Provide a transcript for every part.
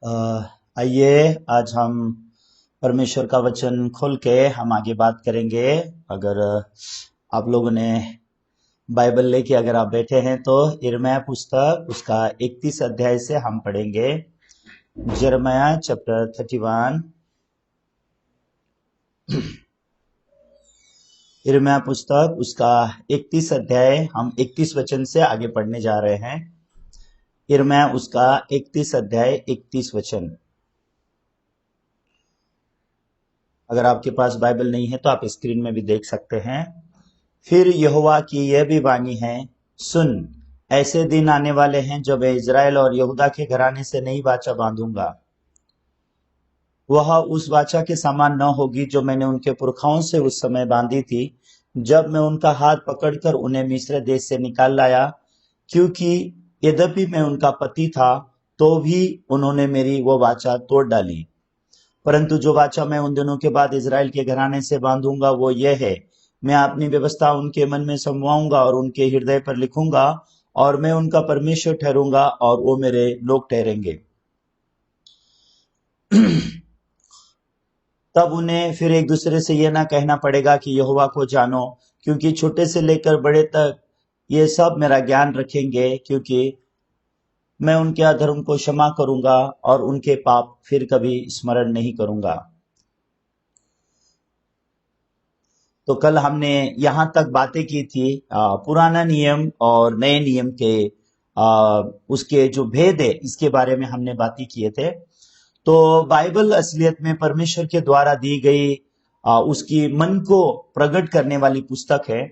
अ, आइए आज हम परमेश्वर का वचन खोल के हम आगे बात करेंगे। अगर आप लोगों ने बाइबल लेके अगर आप बैठे हैं तो यिर्मयाह पुस्तक उसका 31 अध्याय से हम पढ़ेंगे। यिर्मयाह चैप्टर 31। यिर्मयाह पुस्तक उसका 31 अध्याय हम 31 वचन से आगे पढ़ने जा रहे हैं। यिर्मयाह उसका 31 अध्याय 31 वचन। अगर आपके पास बाइबल नहीं है तो आप स्क्रीन में भी देख सकते हैं। फिर यहोवा की यह भी वाणी है, सुन, ऐसे दिन आने वाले हैं जब मैं इजराइल और यहूदा के घराने से नई वाचा बांधूंगा। वह उस वाचा के समान न होगी जो मैंने उनके पुरखाओं से उस समय बांधी थी, जब मैं उनका हाथ पकड़कर उन्हें मिस्र देश से निकाल लाया, क्योंकि यद्यपि मैं उनका पति था तो भी उन्होंने मेरी वो वाचा तोड़ डाली। परंतु जो वाचा मैं उन दिनों के बाद इजराइल के घराने से बांधूंगा वो ये है, मैं अपनी व्यवस्था उनके मन में समवाऊंगा और उनके हृदय पर लिखूंगा, और मैं उनका परमेश्वर ठहरूंगा और वो मेरे लोग ठहरेंगे। तब उन्हें फिर एक दूसरे से यह ना कहना पड़ेगा कि यहोवा को जानो, क्योंकि छोटे से लेकर बड़े तक ये सब मेरा ज्ञान रखेंगे, क्योंकि मैं उनके अधर्म को क्षमा करूंगा और उनके पाप फिर कभी स्मरण नहीं करूंगा। तो कल हमने यहां तक बातें की थी पुराना नियम और नए नियम के उसके जो भेद है इसके बारे में हमने बातें किए थे। तो बाइबल असलियत में परमेश्वर के द्वारा दी गई उसकी मन को प्रकट करने वाली पुस्तक है।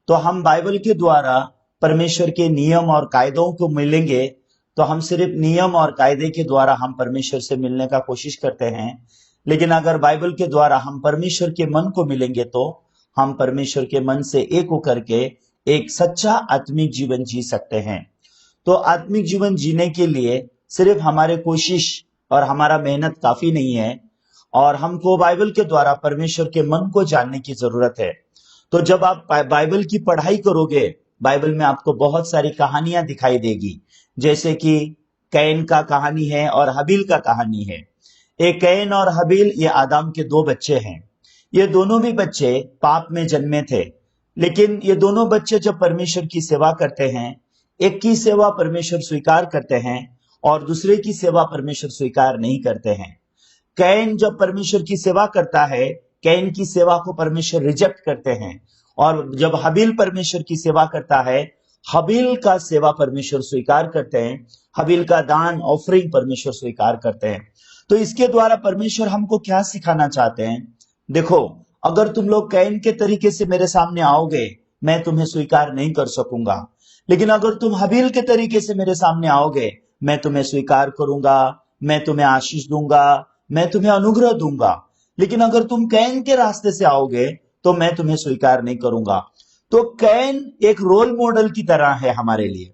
तो हम बाइबल के द्वारा परमेश्वर के नियम और कायदों को मिलेंगे, तो हम सिर्फ नियम और कायदे के द्वारा हम परमेश्वर से मिलने का कोशिश करते हैं। लेकिन अगर बाइबल के द्वारा हम परमेश्वर के मन को मिलेंगे तो हम परमेश्वर के मन से एक होकर के एक सच्चा आत्मिक जीवन जी सकते हैं। तो आत्मिक जीवन जीने के लिए सिर्फ हमारे कोशिश और हमारा मेहनत काफी नहीं है, और हमको बाइबल के द्वारा परमेश्वर के मन को जानने की जरूरत है। तो जब आप बाइबल की पढ़ाई करोगे, बाइबल में आपको बहुत सारी कहानियां दिखाई देगी, जैसे कि कैन का कहानी है और हबील का कहानी है। एक कैन और हबील ये आदम के दो बच्चे हैं। ये दोनों भी बच्चे पाप में जन्मे थे, लेकिन ये दोनों बच्चे जब परमेश्वर की सेवा करते हैं, एक की सेवा परमेश्वर स्वीकार करते हैं और दूसरे की सेवा परमेश्वर स्वीकार नहीं करते हैं। कैन जब परमेश्वर की सेवा करता है, कैन की सेवा को परमेश्वर रिजेक्ट करते हैं, और जब हबील परमेश्वर की सेवा करता है, हबील का सेवा परमेश्वर स्वीकार करते हैं। हबील का दान ऑफरिंग परमेश्वर स्वीकार करते हैं। तो इसके द्वारा परमेश्वर हमको क्या सिखाना चाहते हैं? देखो, अगर तुम लोग कैन के तरीके से मेरे सामने आओगे, मैं तुम्हें स्वीकार नहीं कर सकूंगा। लेकिन अगर तुम हबील के तरीके से मेरे सामने आओगे, मैं तुम्हें स्वीकार करूंगा, मैं तुम्हें आशीष दूंगा, मैं तुम्हें अनुग्रह दूंगा। लेकिन अगर तुम कैन के रास्ते से आओगे तो मैं तुम्हें स्वीकार नहीं करूंगा। तो कैन एक रोल मॉडल की तरह है हमारे लिए।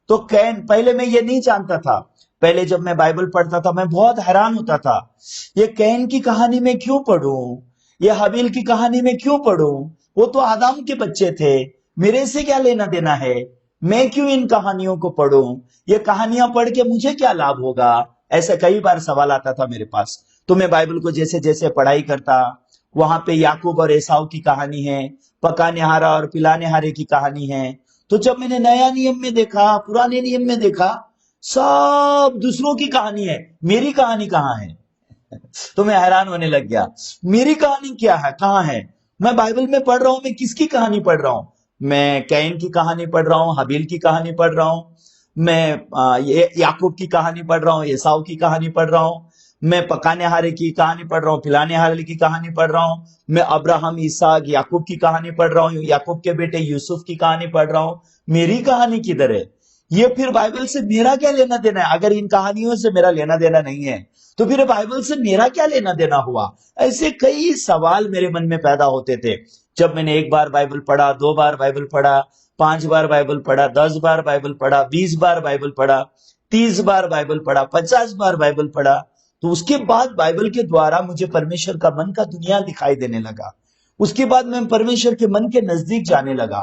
तो कैन, पहले मैं ये नहीं जानता था, पहले जब मैं बाइबल पढ़ता था मैं बहुत हैरान होता था, ये कैन की कहानी में क्यों पढ़ूं, ये हबील की कहानी में क्यों पढ़ूं? वो तो आदम के बच्चे थे, मेरे से क्या लेना देना है? मैं क्यों इन कहानियों को पढ़ूं? ये कहानियां पढ़ के मुझे क्या लाभ होगा? ऐसा कई बार सवाल आता था मेरे पास। तो मैं बाइबल को जैसे जैसे पढ़ाई करता, वहां पे याकूब और एसाव की कहानी है, पकाने हारा और पिलाने हारे की कहानी है। तो जब मैंने नया नियम में देखा, पुराने नियम में देखा, सब दूसरों की कहानी है, मेरी कहानी कहाँ है? तो मैं हैरान होने लग गया, मेरी कहानी क्या है, कहाँ है? मैं बाइबल में पढ़ रहा हूं, मैं किसकी कहानी पढ़ रहा हूं? मैं कैन की कहानी पढ़ रहा हूं, हबील की कहानी पढ़ रहा हूं, मैं ये याकूब की कहानी पढ़ रहा हूं, एसाव की कहानी पढ़ रहा हूं, मैं पकाने हारे की कहानी पढ़ रहा हूं, पिलाने हारे की कहानी पढ़ रहा हूं, मैं अब्राहम, इसहाक, याकूब की कहानी पढ़ रहा हूं, याकूब के बेटे यूसुफ की कहानी पढ़ रहा हूं। मेरी कहानी किधर है? ये फिर बाइबल से मेरा क्या लेना देना है? अगर इन कहानियों से मेरा लेना देना नहीं है तो फिर बाइबल से मेरा क्या लेना देना हुआ? ऐसे कई सवाल मेरे मन में पैदा होते थे। जब मैंने एक बार बाइबल पढ़ा, दो बार बाइबल पढ़ा, 5 बार बाइबल पढ़ा, 10 बार बाइबल पढ़ा, 20 बार बाइबल पढ़ा, 30 बार बाइबल पढ़ा, 50 बार बाइबल पढ़ा, तो उसके बाद बाइबल के द्वारा मुझे परमेश्वर का मन का दुनिया दिखाई देने लगा। उसके बाद मैं परमेश्वर के मन के नजदीक जाने लगा।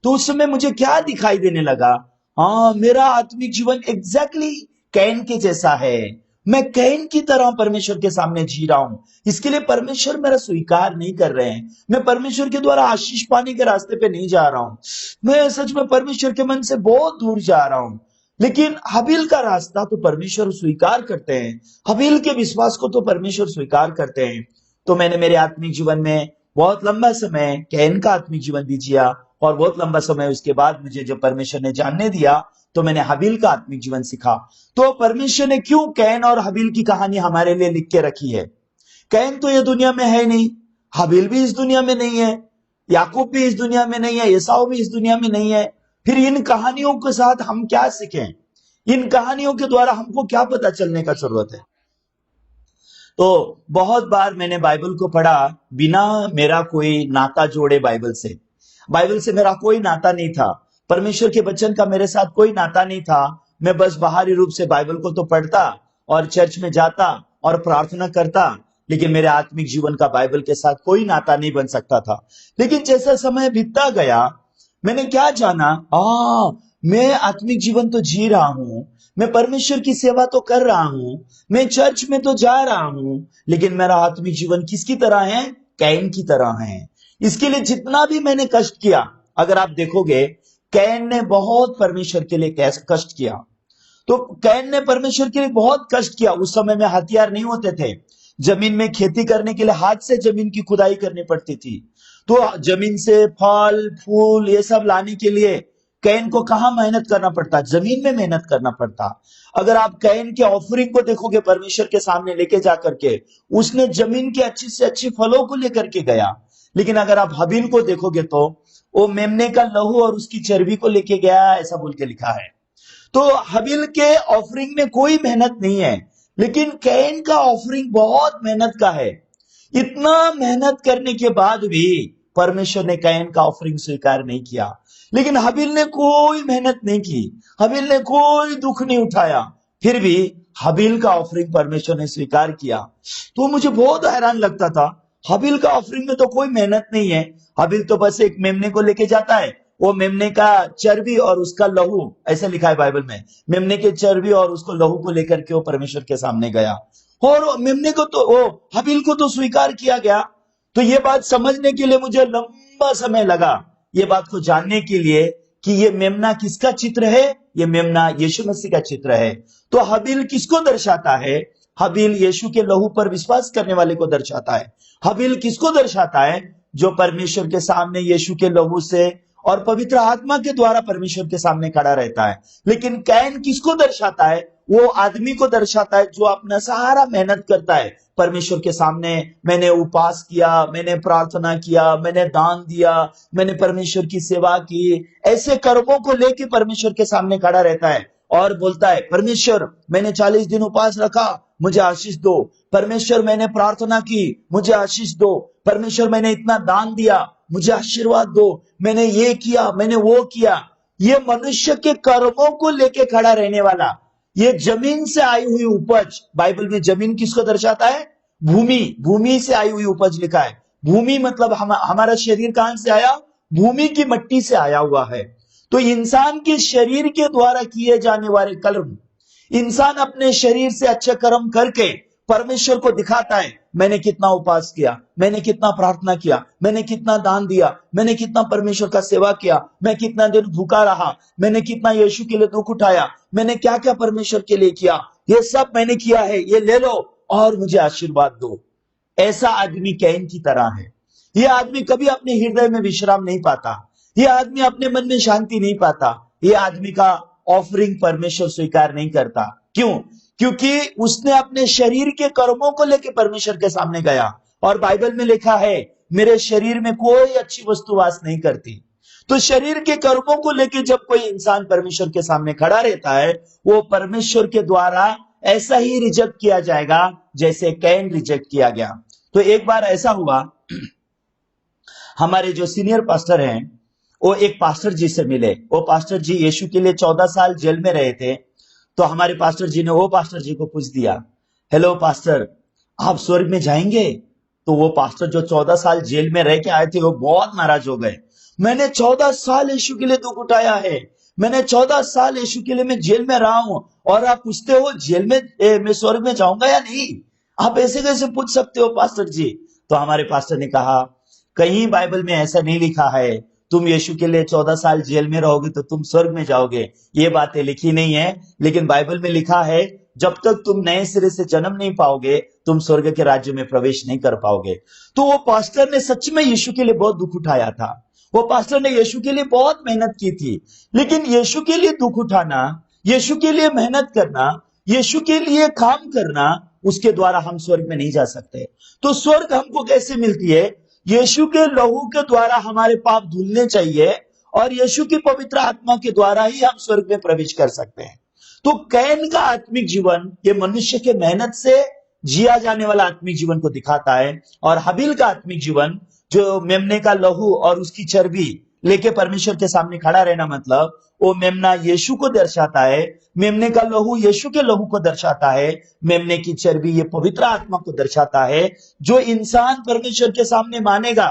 तो उस समय मुझे क्या दिखाई देने लगा? हाँ, मेरा आत्मिक जीवन एग्जैक्टली कैन के जैसा है। मैं कैन की तरह परमेश्वर के सामने जी रहा हूं। इसके लिए परमेश्वर मेरा स्वीकार नहीं कर रहे हैं। मैं परमेश्वर के द्वारा आशीष पाने के रास्ते पे नहीं जा रहा हूं। मैं सच में परमेश्वर के मन से बहुत दूर जा रहा हूं। लेकिन हबील का रास्ता तो परमेश्वर स्वीकार करते हैं। हबील के विश्वास को तो परमेश्वर स्वीकार करते हैं। तो मैंने मेरे आत्मिक जीवन में बहुत लंबा समय कैन का आत्मिक जीवन भी जिया, और बहुत लंबा समय उसके बाद मुझे जब परमेश्वर ने जानने दिया तो मैंने हबील का आत्मिक जीवन सीखा। तो परमेश्वर ने क्यों कैन और हबील की कहानी हमारे लिए लिख के रखी है? कैन तो ये दुनिया में है नहीं, हबील भी इस दुनिया में नहीं है, याकूब भी इस दुनिया में नहीं है, एसाव भी इस दुनिया में नहीं है। फिर इन कहानियों के साथ हम क्या सीखें? इन कहानियों के द्वारा हमको क्या पता चलने का जरूरत है? तो बहुत बार मैंने बाइबल को पढ़ा बिना मेरा कोई नाता जोड़े बाइबल से मेरा कोई नाता नहीं था। परमेश्वर के वचन का मेरे साथ कोई नाता नहीं था। मैं बस बाहरी रूप से बाइबल को तो पढ़ता और चर्च में जाता और प्रार्थना करता, लेकिन मेरे आत्मिक जीवन का बाइबल के साथ कोई नाता नहीं बन सकता था। लेकिन जैसा समय बीतता गया, मैंने क्या जाना, मैं आत्मिक जीवन तो जी रहा हूं, मैं परमेश्वर की सेवा तो कर रहा हूं, मैं चर्च में तो जा रहा हूं, लेकिन मेरा आत्मिक जीवन किसकी तरह है? कैन की तरह है। इसके लिए जितना भी मैंने कष्ट किया, अगर आप देखोगे कैन ने बहुत परमेश्वर के लिए कष्ट किया। तो कैन ने परमेश्वर के लिए बहुत कष्ट किया। उस समय में हथियार नहीं होते थे। जमीन में खेती करने के लिए हाथ से जमीन की खुदाई करनी पड़ती थी। तो जमीन से फल फूल ये सब लाने के लिए कैन को कहां मेहनत करना पड़ता? जमीन में मेहनत करना पड़ता। अगर आप कैन के ऑफरिंग को देखोगे परमेश्वर के सामने लेके जाकर के, उसने जमीन के अच्छी से अच्छी फलों को लेकर के गया। लेकिन अगर आप हबील को देखोगे तो वो मेमने का लहू और उसकी चर्बी को लेके गया, ऐसा बोल के लिखा है। तो हबील के ऑफरिंग में कोई मेहनत नहीं है, लेकिन कैन का ऑफरिंग बहुत मेहनत का है। इतना मेहनत करने के बाद भी परमेश्वर ने कैन का ऑफरिंग स्वीकार नहीं किया। लेकिन हबील ने कोई मेहनत नहीं की, हबील ने कोई दुख नहीं उठाया, फिर भी हबील का ऑफरिंग परमेश्वर ने स्वीकार किया। तो मुझे बहुत हैरान लगता था, हबील का ऑफरिंग में तो कोई मेहनत नहीं है। हबील तो बस एक मेमने को लेके जाता है, वो मेमने का चर्बी और उसका लहू, ऐसे लिखा है बाइबल में, मेमने के चर्बी और उसको लहू को लेकर के वो परमेश्वर के सामने गया, और मेमने को तो वो हबील को तो स्वीकार किया गया। तो ये बात समझने के लिए मुझे लंबा समय लगा, ये बात को जानने के लिए कि ये मेमना किसका चित्र है? ये मेमना यीशु मसीह का चित्र है। तो हबील किसको दर्शाता है? हबील यीशु के लहू पर विश्वास करने वाले को दर्शाता है। हबील किसको दर्शाता है? जो परमेश्वर के सामने यीशु के लहू से और पवित्र आत्मा के द्वारा परमेश्वर के सामने खड़ा रहता है। लेकिन कैन किसको दर्शाता है? वो आदमी को दर्शाता है जो अपना सहारा मेहनत करता है परमेश्वर के सामने। मैंने उपवास किया, मैंने प्रार्थना किया, मैंने दान दिया, मैंने परमेश्वर की सेवा की, ऐसे कर्मों को लेके परमेश्वर के सामने खड़ा रहता है और बोलता है, परमेश्वर मैंने 40 दिन उपवास रखा, मुझे आशीष दो। परमेश्वर मैंने प्रार्थना की, मुझे आशीष दो। परमेश्वर मैंने इतना दान दिया, मुझे आशीर्वाद दो। मैंने ये किया, मैंने वो किया। ये मनुष्य के कर्मों को लेके खड़ा रहने वाला, ये जमीन से आई हुई उपज, बाइबल में जमीन किसको दर्शाता है? भूमि, भूमि से आई हुई उपज लिखा है। भूमि मतलब हमारा शरीर कहां से आया? भूमि की मिट्टी से आया हुआ है। तो इंसान के शरीर के द्वारा किए जाने वाले कर्म, इंसान अपने शरीर से अच्छे कर्म करके परमेश्वर को दिखाता है, मैंने कितना उपवास किया, मैंने कितना प्रार्थना किया, मैंने कितना दान दिया, मैंने कितना परमेश्वर का सेवा किया, मैं कितना दिन भूखा रहा, मैंने कितना यीशु के लिए दुख उठाया, मैंने क्या क्या परमेश्वर के लिए किया, ये सब मैंने किया है, ये ले लो और मुझे आशीर्वाद दो। ऐसा आदमी कैन की तरह है। ये आदमी कभी अपने हृदय में विश्राम नहीं पाता, ये आदमी अपने मन में शांति नहीं पाता, ये आदमी का ऑफरिंग परमेश्वर स्वीकार नहीं करता। क्यों? क्योंकि उसने अपने शरीर के कर्मों को लेकर परमेश्वर के सामने गया, और बाइबल में लिखा है, मेरे शरीर में कोई अच्छी वस्तु वास नहीं करती। तो शरीर के कर्मों को लेकर जब कोई इंसान परमेश्वर के सामने खड़ा रहता है, वो परमेश्वर के द्वारा ऐसा ही रिजेक्ट किया जाएगा जैसे कैन रिजेक्ट किया गया। तो एक बार ऐसा हुआ, हमारे जो सीनियर पास्टर हैं वो एक पास्टर जी से मिले। वो पास्टर जी यीशु के लिए 14 साल जेल में रहे थे। तो हमारे पास्टर जी ने वो पास्टर जी को पूछ दिया, हेलो पास्टर, आप स्वर्ग में जाएंगे? तो वो पास्टर जो 14 साल जेल में रह के आए थे, वो बहुत नाराज हो गए। मैंने 14 साल यीशु के लिए दुख उठाया है, मैंने 14 साल यीशु के लिए मैं जेल में रहा हूं, और आप पूछते हो जेल में मैं स्वर्ग में जाऊंगा या नहीं? आप ऐसे कैसे पूछ सकते हो पास्टर जी? तो हमारे पास्टर ने कहा, कहीं बाइबल में ऐसा नहीं लिखा है तुम यीशु के लिए 14 साल जेल में रहोगे तो तुम स्वर्ग में जाओगे। ये बातें लिखी नहीं है, लेकिन बाइबल में लिखा है जब तक तुम नए सिरे से जन्म नहीं पाओगे तुम स्वर्ग के राज्य में प्रवेश नहीं कर पाओगे। तो वो पास्टर ने सच में यीशु के लिए बहुत दुख उठाया था। वो पास्टर ने यीशु के लिए बहुत मेहनत की थी। लेकिन यीशु के लिए दुख उठाना, यीशु के लिए मेहनत करना, यीशु के लिए काम करना, उसके द्वारा हम स्वर्ग में नहीं जा सकते। तो स्वर्ग हमको कैसे मिलती है? यीशु के लहू के द्वारा हमारे पाप धुलने चाहिए, और यीशु की पवित्र आत्मा के द्वारा ही हम स्वर्ग में प्रवेश कर सकते हैं। तो कैन का आत्मिक जीवन ये मनुष्य के मेहनत से जिया जाने वाला आत्मिक जीवन को दिखाता है, और हबील का आत्मिक जीवन जो मेमने का लहू और उसकी चर्बी लेके परमेश्वर के सामने खड़ा रहना, मतलब वो मेमना यीशु को दर्शाता है, मेमने का लहू यीशु के लहू को दर्शाता है, मेमने की चर्बी ये पवित्र आत्मा को दर्शाता है। जो इंसान परमेश्वर के सामने मानेगा,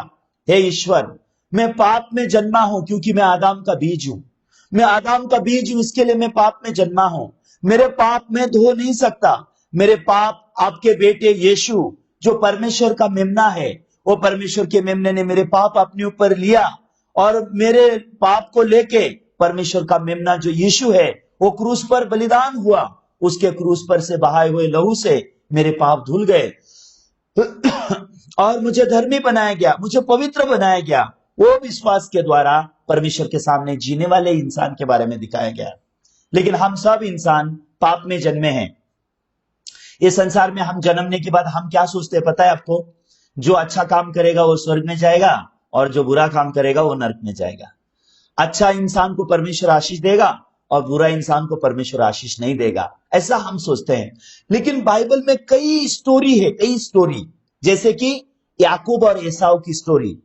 हे ईश्वर मैं पाप में जन्मा हूं क्योंकि मैं आदम का बीज हूं, मैं आदम का बीज हूं, इसके लिए मैं पाप में जन्मा हूं, मेरे पाप में धो नहीं सकता, मेरे पाप आपके बेटे यीशु जो परमेश्वर का मेमना है, वो परमेश्वर के मेमने ने मेरे पाप अपने ऊपर लिया, और मेरे पाप को लेके परमेश्वर का मेमना जो यीशु है वो क्रूस पर बलिदान हुआ, उसके क्रूस पर से बहाए हुए लहू से मेरे पाप धुल गए और मुझे धर्मी बनाया गया, मुझे पवित्र बनाया गया। वो विश्वास के द्वारा परमेश्वर के सामने जीने वाले इंसान के बारे में दिखाया गया। लेकिन हम सब इंसान पाप में जन्मे हैं। इस संसार में हम जन्मने के बाद हम क्या सोचते हैं पता है आपको? जो अच्छा काम करेगा वो स्वर्ग में जाएगा, और जो बुरा काम करेगा वो नरक में जाएगा। अच्छा इंसान को परमेश्वर आशीष देगा, और बुरा इंसान को परमेश्वर आशीष नहीं देगा, ऐसा हम सोचते हैं। लेकिन बाइबल में कई स्टोरी है, कई स्टोरी, जैसे कि याकूब और एसाव की स्टोरी,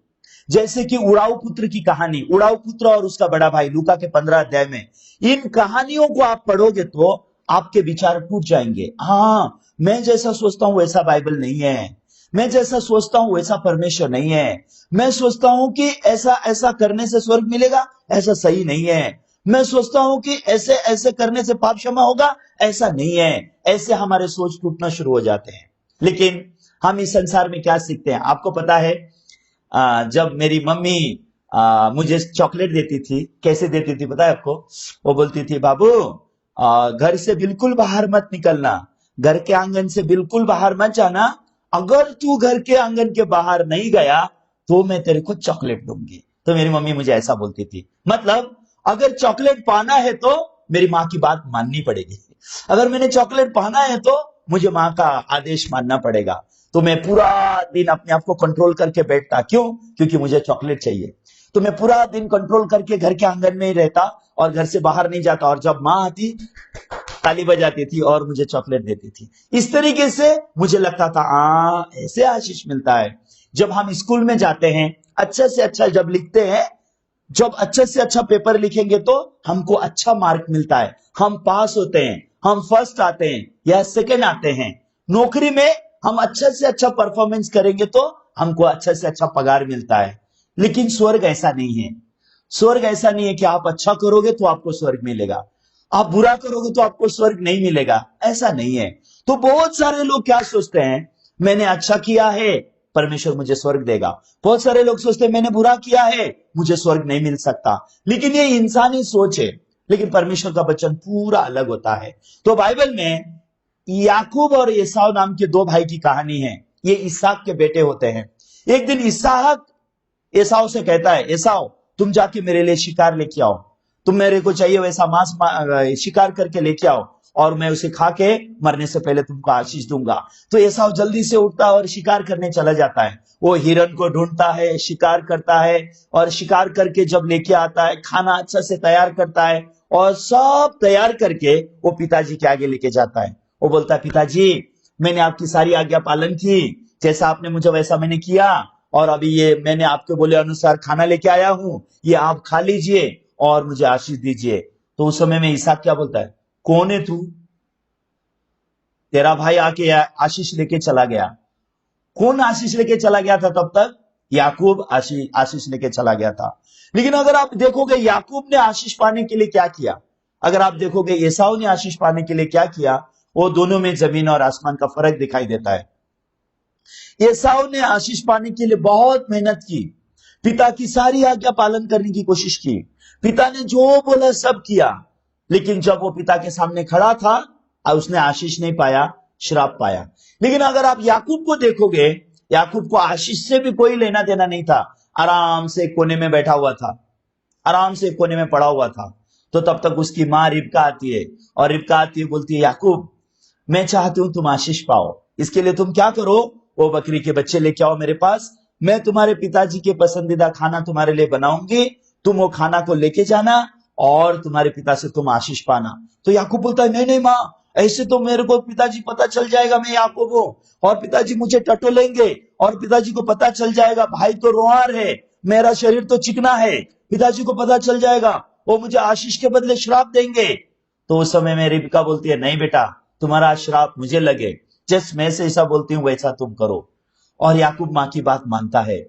जैसे कि उड़ाऊ पुत्र की कहानी, उड़ाऊ पुत्र और उसका बड़ा भाई, लूका के 15 अध्याय में। इन कहानियों को आप पढ़ोगे तो आपके विचार टूट जाएंगे। हाँ, मैं जैसा सोचता हूं वैसा बाइबल नहीं है, मैं जैसा सोचता हूं वैसा परमेश्वर नहीं है, मैं सोचता हूं कि ऐसा ऐसा करने से स्वर्ग मिलेगा, ऐसा सही नहीं है, मैं सोचता हूं कि ऐसे ऐसे करने से पाप क्षमा होगा, ऐसा नहीं है। ऐसे हमारे सोच टूटना शुरू हो जाते हैं। लेकिन हम इस संसार में क्या सीखते हैं आपको पता है? जब मेरी मम्मी मुझे चॉकलेट देती थी, कैसे देती थी पता है आपको? वो बोलती थी, बाबू घर से बिल्कुल बाहर मत निकलना, घर के आंगन से बिल्कुल बाहर मत जाना, अगर तू घर के आंगन के बाहर नहीं गया तो मैं तेरे को चॉकलेट दूंगी। तो मेरी मम्मी मुझे ऐसा बोलती थी, मतलब अगर चॉकलेट पाना है तो मेरी माँ की बात माननी पड़ेगी, अगर मैंने चॉकलेट पाना है तो मुझे माँ का आदेश मानना पड़ेगा। तो मैं पूरा दिन अपने आप को कंट्रोल करके बैठता, क्यों? क्योंकि मुझे चॉकलेट चाहिए। तो मैं पूरा दिन कंट्रोल करके घर के आंगन में ही रहता और घर से बाहर नहीं जाता, और जब माँ आती ताली बजाती थी और मुझे चॉकलेट देती थी। इस तरीके से मुझे लगता था ऐसे आशीष मिलता है। जब हम स्कूल में जाते हैं, अच्छे से अच्छा जब लिखते हैं, जब अच्छे से अच्छा पेपर लिखेंगे तो हमको अच्छा मार्क मिलता है, हम पास होते हैं, हम फर्स्ट आते हैं या सेकंड आते हैं। नौकरी में हम अच्छे से अच्छा परफॉर्मेंस करेंगे तो हमको अच्छे से अच्छा पगार मिलता है। लेकिन स्वर्ग ऐसा नहीं है। स्वर्ग ऐसा नहीं है कि आप अच्छा करोगे तो आपको स्वर्ग मिलेगा, आप बुरा करोगे तो आपको स्वर्ग नहीं मिलेगा, ऐसा नहीं है। तो बहुत सारे लोग क्या सोचते हैं, मैंने अच्छा किया है परमेश्वर मुझे स्वर्ग देगा। बहुत सारे लोग सोचते हैं मैंने बुरा किया है मुझे स्वर्ग नहीं मिल सकता। लेकिन ये इंसानी सोच है, लेकिन परमेश्वर का वचन पूरा अलग होता है। तो बाइबल में याकूब और एसाव नाम के दो भाई की कहानी है। ये इसहाक के बेटे होते हैं। एक दिन इसहाक एसाव से कहता है, एसाव तुम जाके मेरे लिए शिकार लेके आओ, तुम मेरे को चाहिए वैसा मांस शिकार करके लेके आओ, और मैं उसे खा के मरने से पहले तुमको आशीष दूंगा। तो एसाव जल्दी से उठता है और शिकार करने चला जाता है। वो हिरन को ढूंढता है, शिकार करता है, और शिकार करके जब लेके आता है, खाना अच्छा से तैयार करता है, और सब तैयार करके वो पिताजी के आगे लेके जाता है। वो बोलता है, पिताजी मैंने आपकी सारी आज्ञा पालन की, जैसा आपने मुझे वैसा मैंने किया, और अभी ये मैंने आपके बोले अनुसार खाना लेके आया हूं, ये आप खा लीजिए और मुझे आशीष दीजिए। तो उस समय में इसहाक क्या बोलता है, कौन है तू? तेरा भाई आके आशीष लेके चला गया। कौन आशीष लेके चला गया था तब तक? याकूब आशीष लेके चला गया था। लेकिन अगर आप देखोगे याकूब ने आशीष पाने के लिए क्या किया, अगर आप देखोगे एसाव ने आशीष पाने के लिए क्या किया, वो दोनों में जमीन और आसमान का फर्क दिखाई देता है। एसाव ने आशीष पाने के लिए बहुत मेहनत की, पिता की सारी आज्ञा पालन करने की कोशिश की, पिता ने जो बोला सब किया, लेकिन जब वो पिता के सामने खड़ा था उसने आशीष नहीं पाया, श्राप पाया। लेकिन अगर आप याकूब को देखोगे, याकूब को आशीष से भी कोई लेना देना नहीं था, आराम से कोने में बैठा हुआ था, आराम से कोने में पड़ा हुआ था। तो तब तक उसकी माँ रिबका आती है और रिबका आती है, बोलती है याकूब मैं चाहती हूं तुम आशीष पाओ, इसके लिए तुम क्या करो, वो बकरी के बच्चे लेके आओ मेरे पास, मैं तुम्हारे पिताजी के पसंदीदा खाना तुम्हारे लिए बनाऊंगी, तुम वो खाना को लेके जाना और तुम्हारे पिता से तुम आशीष पाना। तो याकूब बोलता है नहीं नहीं माँ, ऐसे तो मेरे को पिताजी पता चल जाएगा मैं याकूब हूं, और पिताजी मुझे टटोलेंगे, और पिताजी को पता चल जाएगा भाई तो रोआर है, मेरा शरीर तो चिकना है, पिताजी को पता चल जाएगा, वो मुझे आशीष के बदले श्राप देंगे। तो उस समय में रिबका बोलती है नहीं बेटा, तुम्हारा श्राप मुझे लगे, जस्ट मैं से ऐसा बोलती हूं वैसा तुम करो। और याकूब माँ की बात मानता है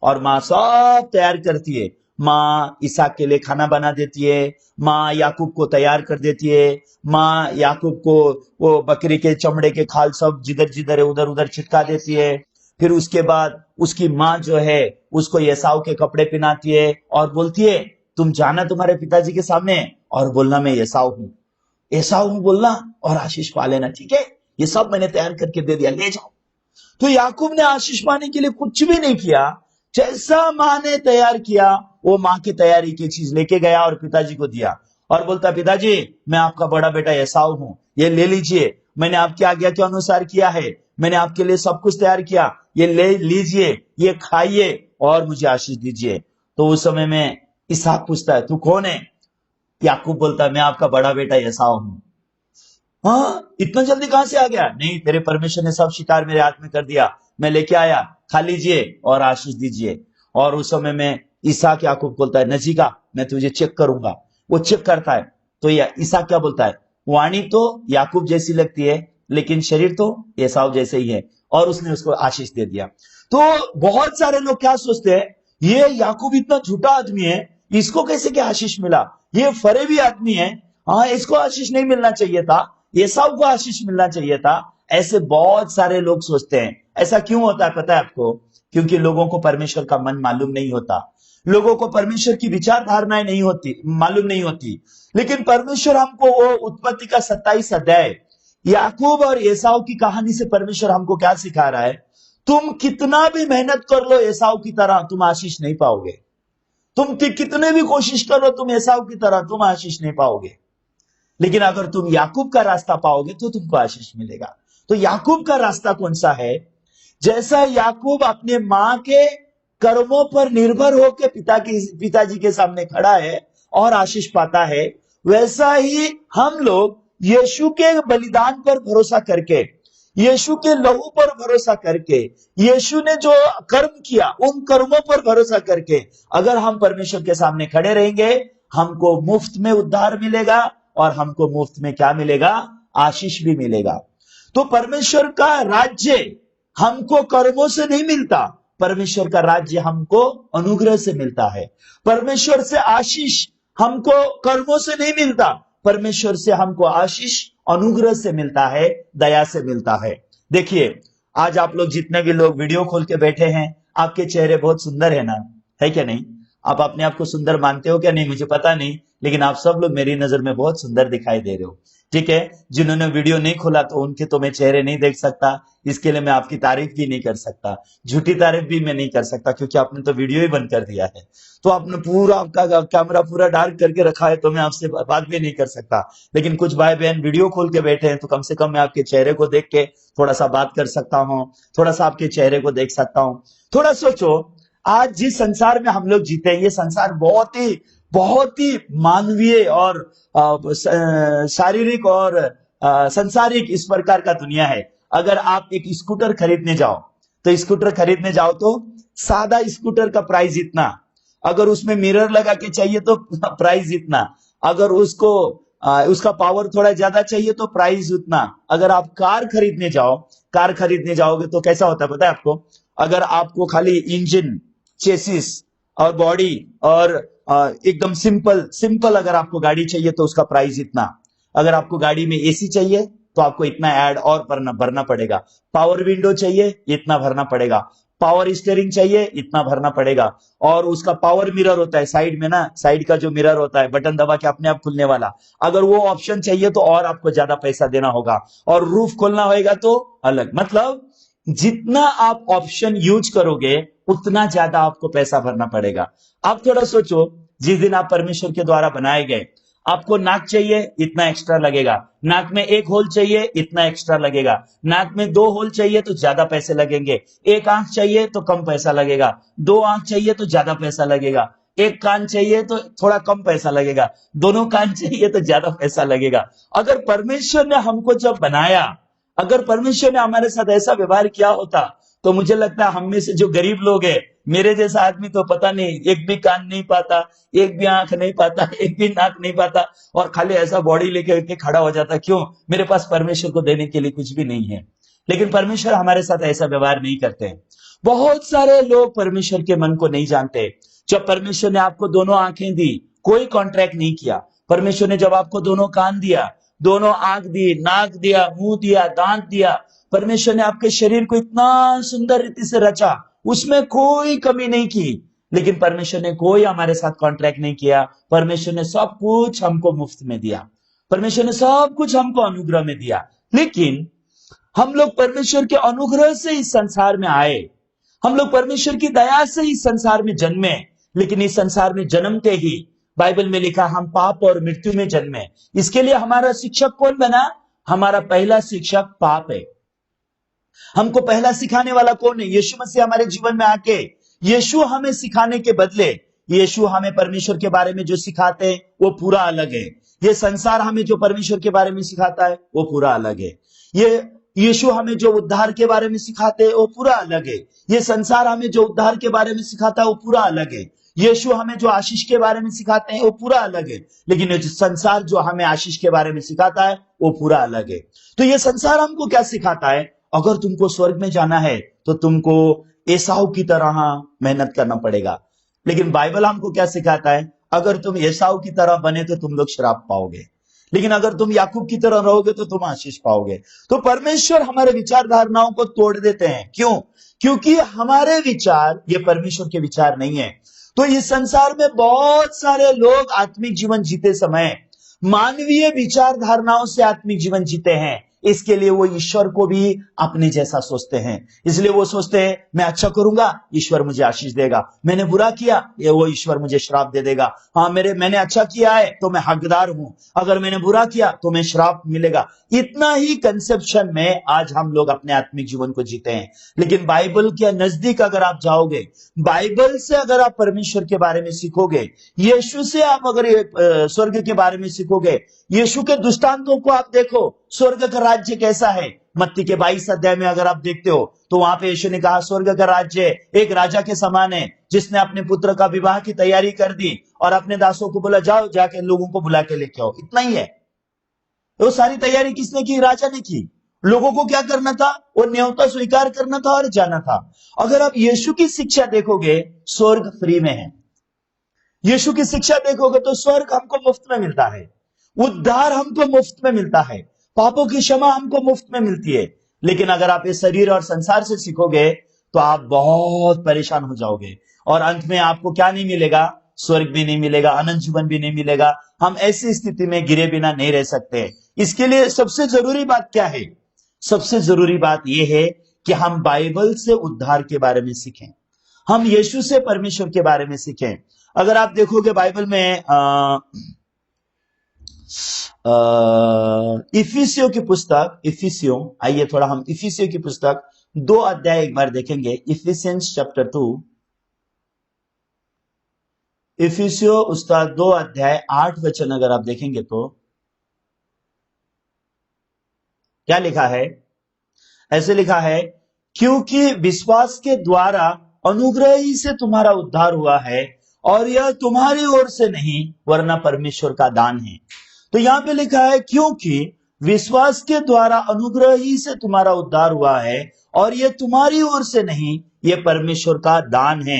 और माँ सब तैयार करती है। माँ इसहाक के लिए खाना बना देती है, माँ याकूब को तैयार कर देती है, माँ याकूब को वो बकरी के चमड़े के खाल सब जिधर जिधर है उधर उधर छिटका देती है। फिर उसके बाद उसकी माँ जो है उसको एसाव के कपड़े पहनाती है और बोलती है तुम जाना तुम्हारे पिताजी के सामने और बोलना मैं एसाव हूं बोलना और आशीष पा लेना, ठीक है, ये सब मैंने तैयार करके दे दिया, ले जाओ। तो याकूब ने आशीष पाने के लिए कुछ भी नहीं किया, जैसा माँ ने तैयार किया वो माँ की तैयारी की चीज लेके गया और पिताजी को दिया और बोलता पिताजी मैं आपका बड़ा बेटा एसाव हूं, ये ले लीजिए, मैंने आपकी आज्ञा के अनुसार किया है, मैंने आपके लिए सब कुछ तैयार किया, ये ले लीजिए, ये खाइए और मुझे आशीष दीजिए। तो उस समय में इसहाक पूछता है तू कौन है? याकूब बोलता है मैं आपका बड़ा बेटा एसाव हूं। हाँ, इतना जल्दी कहां से आ गया? नहीं, तेरे परमेश्वर ने सब शिकार मेरे हाथ में कर दिया, मैं लेके आया, खा लीजिए और आशीष दीजिए। और उस समय में इसहाक याकूब बोलता है नजीका मैं तुझे चेक करूंगा। वो चेक करता है तो इसहाक क्या बोलता है, वाणी तो याकूब जैसी लगती है लेकिन शरीर तो एसाव जैसे ही है, और उसने उसको आशीष दे दिया। तो बहुत सारे लोग क्या सोचते हैं, ये याकूब इतना झूठा आदमी है, इसको कैसे क्या आशीष मिला, ये फरेबी आदमी है, हाँ इसको आशीष नहीं मिलना चाहिए था, एसाव को आशीष मिलना चाहिए था। ऐसे बहुत सारे लोग सोचते हैं। ऐसा क्यों होता है पता है आपको? क्योंकि लोगों को परमेश्वर का मन मालूम नहीं होता, लोगों को परमेश्वर की विचारधारणाएं नहीं होती, मालूम नहीं होती। लेकिन परमेश्वर हमको वो उत्पत्ति का 27 अध्याय याकूब और एसाव की कहानी से परमेश्वर हमको क्या सिखा रहा है, तुम कितना भी मेहनत कर लो एसाव की तरह तुम आशीष नहीं पाओगे, तुम कितने भी कोशिश करो तुम एसाव की तरह तुम आशीष नहीं पाओगे। लेकिन अगर तुम याकूब का रास्ता पाओगे तो तुमको आशीष मिलेगा। तो याकूब का रास्ता कौन सा है? जैसा याकूब अपने मां के कर्मों पर निर्भर होकर पिताजी के सामने खड़ा है और आशीष पाता है, वैसा ही हम लोग यीशु के बलिदान पर भरोसा करके, यीशु के लहू पर भरोसा करके, यीशु ने जो कर्म किया उन कर्मों पर भरोसा करके अगर हम परमेश्वर के सामने खड़े रहेंगे, हमको मुफ्त में उद्धार मिलेगा और हमको मुफ्त में क्या मिलेगा? आशीष भी मिलेगा। तो परमेश्वर का राज्य हमको कर्मों से नहीं मिलता, परमेश्वर का राज्य हमको अनुग्रह से मिलता है। परमेश्वर से आशीष हमको कर्मों से नहीं मिलता, परमेश्वर से हमको आशीष अनुग्रह से मिलता है, दया से मिलता है। देखिए आज आप लोग जितने भी लोग वीडियो खोल के बैठे हैं, आपके चेहरे बहुत सुंदर है ना, है क्या नहीं? आप अपने आप को सुंदर मानते हो क्या? नहीं मुझे पता नहीं, लेकिन आप सब लोग मेरी नजर में बहुत सुंदर दिखाई दे रहे हो, ठीक है। जिन्होंने वीडियो नहीं खोला तो उनके तो मैं चेहरे नहीं देख सकता, इसके लिए मैं आपकी तारीफ भी नहीं कर सकता, झूठी तारीफ भी मैं नहीं कर सकता, क्योंकि आपने तो वीडियो ही बंद कर दिया है, तो आपने पूरा आपका कैमरा पूरा डार्क करके रखा है, तो मैं आपसे बात भी नहीं कर सकता। लेकिन कुछ भाई बहन वीडियो खोल के बैठे हैं तो कम से कम मैं आपके चेहरे को देख के थोड़ा सा बात कर सकता हूँ, थोड़ा सा आपके चेहरे को देख सकता हूँ। थोड़ा सोचो, आज जिस संसार में हम लोग जीते हैं, ये संसार बहुत ही मानवीय और शारीरिक और संसारिक इस प्रकार का दुनिया है। अगर आप एक स्कूटर खरीदने जाओ तो सादा स्कूटर का प्राइस इतना, अगर उसमें मिरर लगा के चाहिए तो प्राइस इतना, अगर उसका पावर थोड़ा ज्यादा चाहिए तो प्राइस उतना। अगर आप कार खरीदने जाओगे तो कैसा होता है पता है आपको? अगर आपको खाली इंजन चेसिस और बॉडी और एकदम सिंपल सिंपल अगर आपको गाड़ी चाहिए तो उसका प्राइस इतना, अगर आपको गाड़ी में एसी चाहिए तो आपको इतना ऐड और भरना पड़ेगा, पावर विंडो चाहिए इतना भरना पड़ेगा, पावर स्टीयरिंग चाहिए इतना भरना पड़ेगा, और उसका पावर मिरर होता है साइड में ना, साइड का जो मिरर होता है बटन दबा के अपने आप खुलने वाला, अगर वो ऑप्शन चाहिए तो और आपको ज्यादा पैसा देना होगा, और रूफ खोलना होगा तो अलग। मतलब जितना आप ऑप्शन यूज करोगे उतना ज्यादा आपको पैसा भरना पड़ेगा। आप थोड़ा सोचो, जिस दिन आप परमेश्वर के द्वारा बनाए गए, आपको नाक चाहिए इतना एक्स्ट्रा लगेगा, नाक में एक होल चाहिए इतना एक्स्ट्रा लगेगा, नाक में 2 होल चाहिए तो ज्यादा पैसे लगेंगे, एक आंख चाहिए तो कम पैसा लगेगा, 2 आंख चाहिए तो ज्यादा पैसा लगेगा, एक कान चाहिए तो थोड़ा कम पैसा लगेगा, दोनों कान चाहिए तो ज्यादा पैसा लगेगा। अगर परमेश्वर ने हमको जब बनाया, अगर परमेश्वर ने हमारे साथ ऐसा व्यवहार किया होता, तो मुझे लगता है हम में से जो गरीब लोग हैं, मेरे जैसा आदमी तो पता नहीं, एक भी कान नहीं पाता, एक भी आंख नहीं पाता, एक भी नाक नहीं पाता, और खाली ऐसा बॉडी लेके के खड़ा हो जाता। क्यों? मेरे पास परमेश्वर को देने के लिए कुछ भी नहीं है। लेकिन परमेश्वर हमारे साथ ऐसा व्यवहार नहीं करते। बहुत सारे लोग परमेश्वर के मन को नहीं जानते। जब परमेश्वर ने आपको दोनों आंखें दी, कोई कॉन्ट्रैक्ट नहीं किया। परमेश्वर ने जब आपको दोनों कान दिया, दोनों आंख दी, नाक दिया, मुंह दिया, दांत दिया, परमेश्वर ने आपके शरीर को इतना सुंदर रीति से रचा, उसमें कोई कमी नहीं की। लेकिन परमेश्वर ने कोई हमारे साथ कॉन्ट्रैक्ट नहीं किया। परमेश्वर ने सब कुछ हमको मुफ्त में दिया, परमेश्वर ने सब कुछ हमको अनुग्रह में दिया। लेकिन हम लोग परमेश्वर के अनुग्रह से इस संसार में आए, हम लोग परमेश्वर की दया से इस संसार में जन्मे। लेकिन इस संसार में जन्मते ही बाइबल में लिखा हम पाप और मृत्यु में जन्मे। इसके लिए हमारा शिक्षक कौन बना? हमारा पहला शिक्षक पाप है। हमको पहला सिखाने वाला कौन है? यीशु मसीह हमारे जीवन में आके, यीशु हमें सिखाने के बदले, यीशु हमें परमेश्वर के बारे में जो सिखाते हैं वो पूरा अलग है। ये संसार हमें जो परमेश्वर के बारे में सिखाता है वो पूरा अलग है। ये यीशु हमें जो उद्धार के बारे में सिखाते हैं वो पूरा अलग है। ये संसार हमें जो उद्धार के बारे में सिखाता है वो पूरा अलग है। यीशु हमें जो आशीष के बारे में सिखाते हैं वो पूरा अलग है। लेकिन ये संसार जो हमें आशीष के बारे में सिखाता है वो पूरा अलग है। तो ये संसार हमको क्या सिखाता है? अगर तुमको स्वर्ग में जाना है तो तुमको एसाव की तरह मेहनत करना पड़ेगा। लेकिन बाइबल हमको क्या सिखाता है? अगर तुम एसाव की तरह बने तो तुम लोग श्राप पाओगे, लेकिन अगर तुम याकूब की तरह रहोगे तो तुम आशीष पाओगे। तो परमेश्वर हमारे विचार धारणाओं को तोड़ देते हैं। क्यों? क्योंकि हमारे विचार ये परमेश्वर के विचार नहीं है। तो इस संसार में बहुत सारे लोग आत्मिक जीवन जीते समय मानवीय विचार धारणाओं से आत्मिक जीवन जीते हैं। इसके लिए वो ईश्वर को भी अपने जैसा सोचते हैं। इसलिए वो सोचते हैं मैं अच्छा करूंगा ईश्वर मुझे आशीष देगा, मैंने बुरा किया ये वो ईश्वर मुझे श्राप दे देगा। हाँ, मैंने अच्छा किया है तो मैं हकदार हूं, अगर मैंने बुरा किया तो मैं श्राप मिलेगा। इतना ही कंसेप्शन में आज हम लोग अपने आत्मिक जीवन को जीते हैं। लेकिन बाइबल के नजदीक अगर आप जाओगे, बाइबल से अगर आप परमेश्वर के बारे में सीखोगे, यीशु से आप अगर स्वर्ग के बारे में सीखोगे, यीशु के दृष्टांतों को आप देखो, स्वर्ग का राज्य कैसा है। मत्ती के 22 अध्याय में अगर आप देखते हो तो वहां पे यीशु ने कहा स्वर्ग का राज्य एक राजा के समान है जिसने अपने पुत्र का विवाह की तैयारी कर दी और अपने दासों को बोला जाओ जाके लोगों को बुला के लेके आओ। इतना ही है। वो सारी तैयारी किसने की? राजा ने की। लोगों को क्या करना था? वो न्योता स्वीकार करना था और जाना था। अगर आप यीशु की शिक्षा देखोगे, स्वर्ग फ्री में है। यीशु की शिक्षा देखोगे तो स्वर्ग हमको मुफ्त में मिलता है, उद्धार हमको मुफ्त में मिलता है, पापों की क्षमा हमको मुफ्त में मिलती है। लेकिन अगर आप इस शरीर और संसार से सीखोगे तो आप बहुत परेशान हो जाओगे और अंत में आपको क्या नहीं मिलेगा? स्वर्ग भी नहीं मिलेगा, अनंत जीवन भी नहीं मिलेगा। हम ऐसी स्थिति में गिरे बिना नहीं रह सकते। इसके लिए सबसे जरूरी बात क्या है? सबसे जरूरी बात यह है कि हम बाइबल से उद्धार के बारे में सीखें, हम यीशु से परमेश्वर के बारे में सीखें। अगर आप देखोगे बाइबल में इफिसियों की पुस्तक, इफिसियों, आइए थोड़ा हम इफिसियों की पुस्तक 2 अध्याय एक बार देखेंगे। इफिसियंस चैप्टर 2, इफिसियों उसका 2 अध्याय 8 वचन अगर आप देखेंगे तो क्या लिखा है? ऐसे लिखा है, क्योंकि विश्वास के द्वारा अनुग्रह ही से तुम्हारा उद्धार हुआ है और यह तुम्हारी ओर से नहीं वरना परमेश्वर का दान है। तो यहां पे लिखा है क्योंकि विश्वास के द्वारा अनुग्रह ही से तुम्हारा उद्धार हुआ है और यह तुम्हारी ओर से नहीं, यह परमेश्वर का दान है।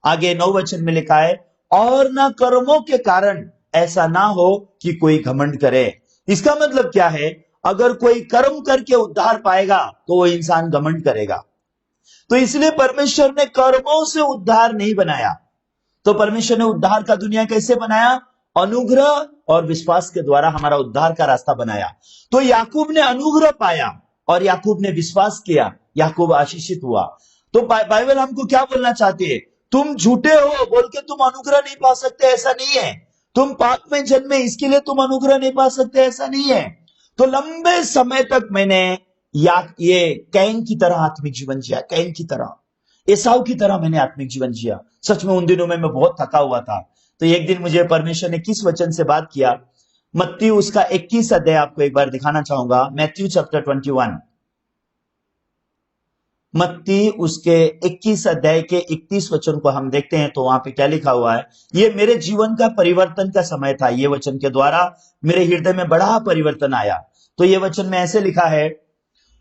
आगे 9 वचन में लिखा है, और न कर्मों के कारण ऐसा ना हो कि कोई घमंड करे। इसका मतलब क्या है? अगर कोई कर्म करके उद्धार पाएगा तो वो इंसान घमंड करेगा। तो इसलिए परमेश्वर ने कर्मों से उद्धार नहीं बनाया। तो परमेश्वर ने उद्धार का दुनिया कैसे बनाया? अनुग्रह और विश्वास के द्वारा हमारा उद्धार का रास्ता बनाया। तो याकूब ने अनुग्रह पाया और याकूब ने विश्वास किया, याकूब आशीषित हुआ। तो बाइबल हमको क्या बोलना चाहती है? तुम झूठे हो बोल के तुम अनुग्रह नहीं पा सकते, ऐसा नहीं है। तुम पाप में जन्मे इसके लिए तुम अनुग्रह नहीं पा सकते, ऐसा नहीं है। तो लंबे समय तक मैंने ये कैन की तरह आत्मिक जीवन जिया, कैन की तरह, एसाव की तरह मैंने आत्मिक जीवन जिया। सच में उन दिनों में मैं बहुत थका हुआ था। तो एक दिन मुझे परमेश्वर ने किस वचन से बात किया, मत्ती उसका 21 अध्याय आपको एक बार दिखाना चाहूंगा। मैथ्यू चैप्टर 21, मत्ती उसके 21 अध्याय के 31 वचन को हम देखते हैं तो वहां पे क्या लिखा हुआ है? ये मेरे जीवन का परिवर्तन का समय था। ये वचन के द्वारा मेरे हृदय में बड़ा परिवर्तन आया। तो ये वचन में ऐसे लिखा है,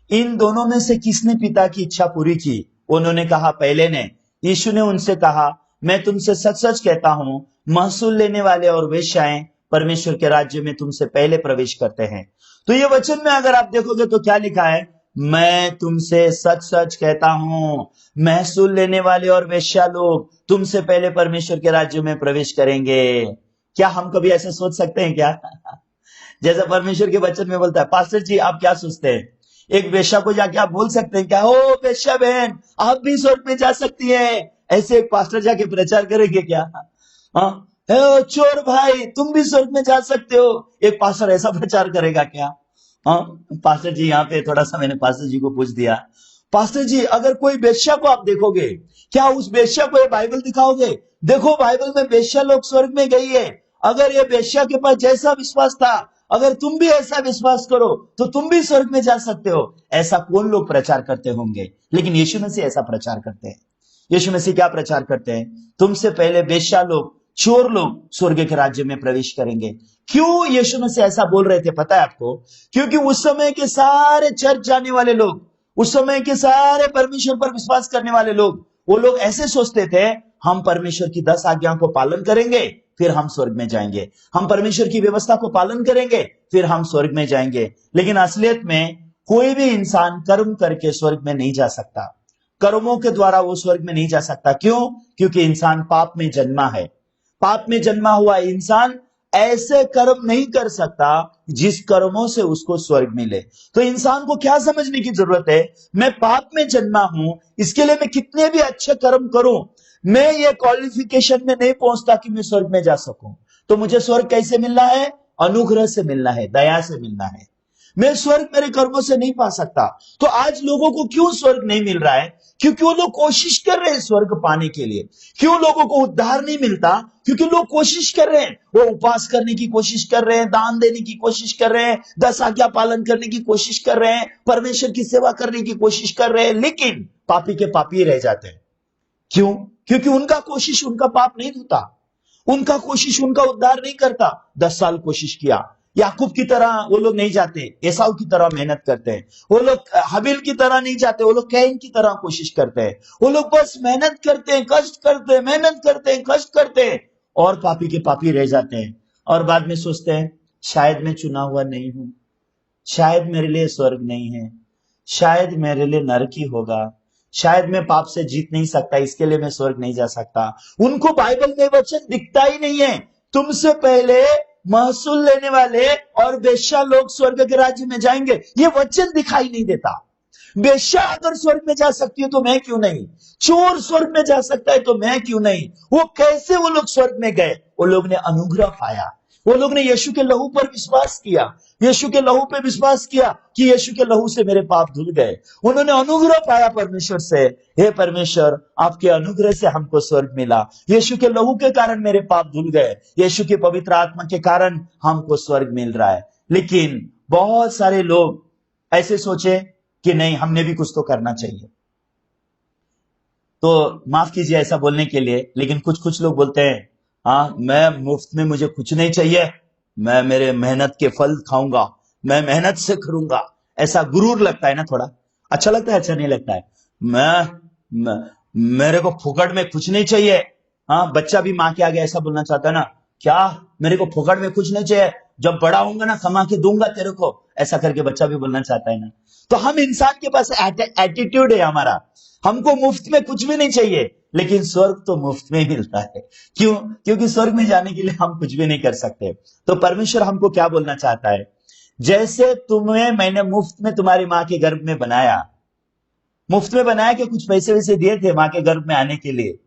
इन दोनों में से किसने पिता की इच्छा पूरी की? उन्होंने कहा, पहले ने। यीशु ने उनसे कहा, मैं तुमसे सच सच कहता हूं, महसूल लेने वाले और वेश्याएं परमेश्वर के राज्य में तुमसे पहले प्रवेश करते हैं। तो ये वचन में अगर आप देखोगे तो क्या लिखा है? मैं तुमसे सच सच कहता हूं, महसूल लेने वाले और वेश्या लोग तुमसे पहले परमेश्वर के राज्य में प्रवेश करेंगे। क्या हम कभी ऐसे सोच सकते हैं क्या? जैसा परमेश्वर के वचन में बोलता है। पास्टर जी आप क्या सोचते हैं? एक वेश्या को जाके आप बोल सकते हैं क्या, ओ वेश्या बहन आप भी स्वर्ग में जा सकती हैं? ऐसे एक पास्टर जाके प्रचार करेंगे क्या? हाँ, चोर भाई तुम भी स्वर्ग में जा सकते हो, एक पास्टर ऐसा प्रचार करेगा क्या? हाँ, पास्टर जी यहाँ पे थोड़ा सा मैंने पास्टर जी को पूछ दिया, पास्टर जी अगर कोई वेश्या को आप देखोगे, क्या उस वेश्या को ये बाइबल दिखाओगे? देखो बाइबल में वेश्या लोग स्वर्ग में गई है। अगर ये वेश्या के पास जैसा विश्वास था, अगर तुम भी ऐसा विश्वास करो तो तुम भी स्वर्ग में जा सकते हो। ऐसा कौन लोग प्रचार करते होंगे? लेकिन यीशु मसीह ऐसा प्रचार करते हैं। यीशु मसीह क्या प्रचार करते हैं? तुमसे पहले वेश्या लोग, चोर लोग स्वर्ग के राज्य में प्रवेश करेंगे। क्यों यीशु मसीह ऐसा बोल रहे थे पता है आपको? क्योंकि उस समय के सारे चर्च जाने वाले लोग, उस समय के सारे परमेश्वर पर विश्वास करने वाले लोग, वो लोग ऐसे सोचते थे, हम परमेश्वर की 10 आज्ञाओं को पालन करेंगे फिर हम स्वर्ग में जाएंगे, हम परमेश्वर की व्यवस्था को पालन करेंगे फिर हम स्वर्ग में जाएंगे। लेकिन असलियत में कोई भी इंसान कर्म करके स्वर्ग में नहीं जा सकता। कर्मों के द्वारा वो स्वर्ग में नहीं जा सकता। क्यों? क्योंकि इंसान पाप में जन्मा है। पाप में जन्मा हुआ इंसान ऐसे कर्म नहीं कर सकता जिस कर्मों से उसको स्वर्ग मिले। तो इंसान को क्या समझने की जरूरत है? मैं पाप में जन्मा हूं, इसके लिए मैं कितने भी अच्छे कर्म करूं, मैं ये क्वालिफिकेशन में नहीं पहुंचता कि मैं स्वर्ग में जा सकूं। तो मुझे स्वर्ग कैसे मिलना है? अनुग्रह से मिलना है, दया से मिलना है। मैं स्वर्ग मेरे कर्मों से नहीं पा सकता। तो आज लोगों को क्यों स्वर्ग नहीं मिल रहा है? क्योंकि वो लोग कोशिश कर रहे हैं स्वर्ग पाने के लिए। क्यों लोगों को उद्धार नहीं मिलता? क्योंकि लोग कोशिश कर रहे हैं, वो उपवास करने की कोशिश कर रहे हैं, दान देने की कोशिश कर रहे हैं, 10 आज्ञा पालन करने की कोशिश कर रहे हैं, परमेश्वर की सेवा करने की कोशिश कर रहे हैं, लेकिन पापी के पापी रह जाते हैं। क्यों? क्योंकि उनका कोशिश उनका पाप नहीं धोता, उनका कोशिश उनका उद्धार नहीं करता। 10 साल कोशिश किया, याकूब की तरह वो लोग नहीं जाते, एसाव की तरह मेहनत करते हैं। वो लोग हबील की तरह नहीं जाते, वो लोग कैन की तरह कोशिश करते हैं। वो लोग बस मेहनत करते हैं, कष्ट करते हैं, मेहनत करते हैं, कष्ट करते हैं, और पापी के पापी रह जाते हैं। और बाद में सोचते हैं शायद मैं चुना हुआ नहीं हूं, शायद मेरे लिए स्वर्ग नहीं है, शायद मेरे लिए नरक ही होगा, शायद मैं पाप से जीत नहीं सकता, इसके लिए मैं स्वर्ग नहीं जा सकता। उनको बाइबल में वचन दिखता ही नहीं है, तुमसे पहले महसूल लेने वाले और वेश्या लोग स्वर्ग के राज्य में जाएंगे, ये वचन दिखाई नहीं देता। वेश्या अगर स्वर्ग में जा सकती है तो मैं क्यों नहीं? चोर स्वर्ग में जा सकता है तो मैं क्यों नहीं? वो कैसे वो लोग स्वर्ग में गए? वो लोग ने अनुग्रह पाया, वो लोग ने यीशु के लहू पर विश्वास किया, यीशु के लहू पे विश्वास किया कि यीशु के लहू से मेरे पाप धुल गए। उन्होंने अनुग्रह पाया परमेश्वर से, हे परमेश्वर आपके अनुग्रह से हमको स्वर्ग मिला, यीशु के लहू के कारण मेरे पाप धुल गए, यीशु के पवित्र आत्मा के कारण हमको स्वर्ग मिल रहा है। लेकिन बहुत सारे लोग ऐसे सोचे कि नहीं हमने भी कुछ तो करना चाहिए। तो माफ कीजिए ऐसा बोलने के लिए, लेकिन कुछ लोग बोलते हैं हाँ मैं मुफ्त में, मुझे कुछ नहीं चाहिए, मैं मेरे मेहनत के फल खाऊंगा, मैं मेहनत से करूंगा। ऐसा गुरूर लगता है ना, थोड़ा अच्छा लगता है, अच्छा नहीं लगता है? मैं मेरे को फुकट में कुछ नहीं चाहिए। हाँ, बच्चा भी माँ के आगे ऐसा बोलना चाहता है ना, क्या मेरे को फुकट में कुछ नहीं चाहिए, जब बड़ा होऊंगा ना कमा के दूंगा तेरे को, ऐसा करके बच्चा भी बोलना चाहता है ना। तो हम इंसान के पास एटीट्यूड है हमारा, हमको मुफ्त में कुछ भी नहीं चाहिए, लेकिन स्वर्ग तो मुफ्त में ही मिलता है। क्यों? क्योंकि स्वर्ग में जाने के लिए हम कुछ भी नहीं कर सकते। तो परमेश्वर हमको क्या बोलना चाहता है, जैसे तुम्हें मैंने मुफ्त में तुम्हारी माँ के गर्भ में बनाया, मुफ्त में बनाया कि कुछ पैसे वैसे दिए थे माँ के गर्भ में आने के लिए?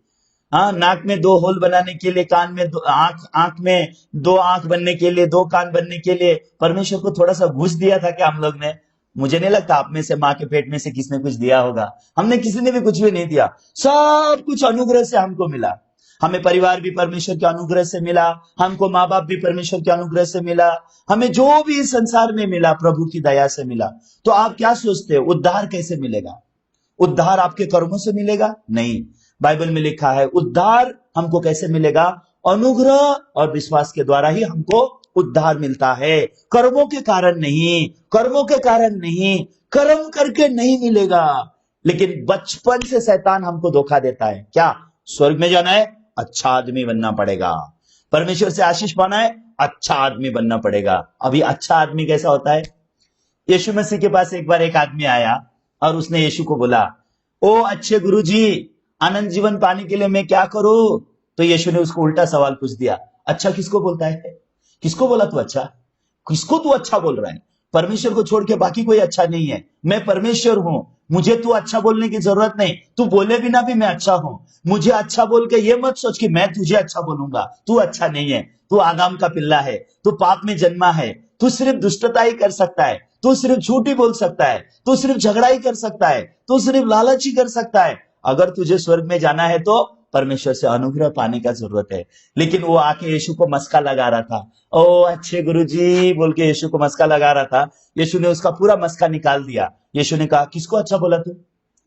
हाँ, नाक में 2 होल बनाने के लिए, कान में आंख आंख में 2 आंख बनने के लिए, 2 कान बनने के लिए परमेश्वर को थोड़ा सा घूस दिया था क्या हम लोग ने? मुझे नहीं लगता आप में से माँ के पेट में से किसने कुछ दिया होगा। हमने किसी ने भी कुछ भी नहीं दिया, सब कुछ अनुग्रह से हमको मिला। हमें परिवार भी परमेश्वर के अनुग्रह से मिला, हमको माँ बाप भी परमेश्वर के अनुग्रह से मिला, हमें जो भी इस संसार में मिला प्रभु की दया से मिला। तो आप क्या सोचते हो, उद्धार कैसे मिलेगा? उद्धार आपके कर्मों से मिलेगा? नहीं, बाइबल में लिखा है उद्धार हमको कैसे मिलेगा? अनुग्रह और विश्वास के द्वारा ही हमको उद्धार मिलता है, कर्मों के कारण नहीं, कर्मों के कारण नहीं, कर्म करके नहीं मिलेगा। लेकिन बचपन से शैतान हमको धोखा देता है, क्या स्वर्ग में जाना है, अच्छा आदमी बनना पड़ेगा, परमेश्वर से आशीष पाना है, अच्छा आदमी बनना पड़ेगा। अभी अच्छा आदमी कैसा होता है? यीशु मसीह के पास एक बार एक आदमी आया और उसने यीशु को बोला, ओ अच्छे गुरुजी, आनंद जीवन पाने के लिए मैं क्या करूं? तो यीशु ने उसको उल्टा सवाल पूछ दिया, अच्छा किसको बोलता है? किसको बोला तू अच्छा? किसको तू अच्छा बोल रहा है? परमेश्वर को छोड़ के बाकी कोई अच्छा नहीं है, मैं परमेश्वर हूं, मुझे तू अच्छा बोलने की जरूरत नहीं, तू बोले बिना भी मैं अच्छा हूं। मुझे अच्छा बोल के ये मत सोच कि मैं तुझे अच्छा बोलूंगा, तू अच्छा नहीं है, तू आगाम का पिल्ला है, तू पाप में जन्मा है, तू सिर्फ दुष्टता ही कर सकता है, तू सिर्फ झूठ ही बोल सकता है, तू सिर्फ झगड़ा ही कर सकता है, तू सिर्फ लालच ही कर सकता है। अगर तुझे स्वर्ग में जाना है तो परमेश्वर से अनुग्रह पाने का जरूरत है। लेकिन वो आके यीशु को मस्का लगा रहा था, ओ अच्छे गुरुजी बोल के यीशु को मस्का लगा रहा था। यीशु ने उसका पूरा मस्का निकाल दिया। यीशु ने कहा, किसको अच्छा बोला तू?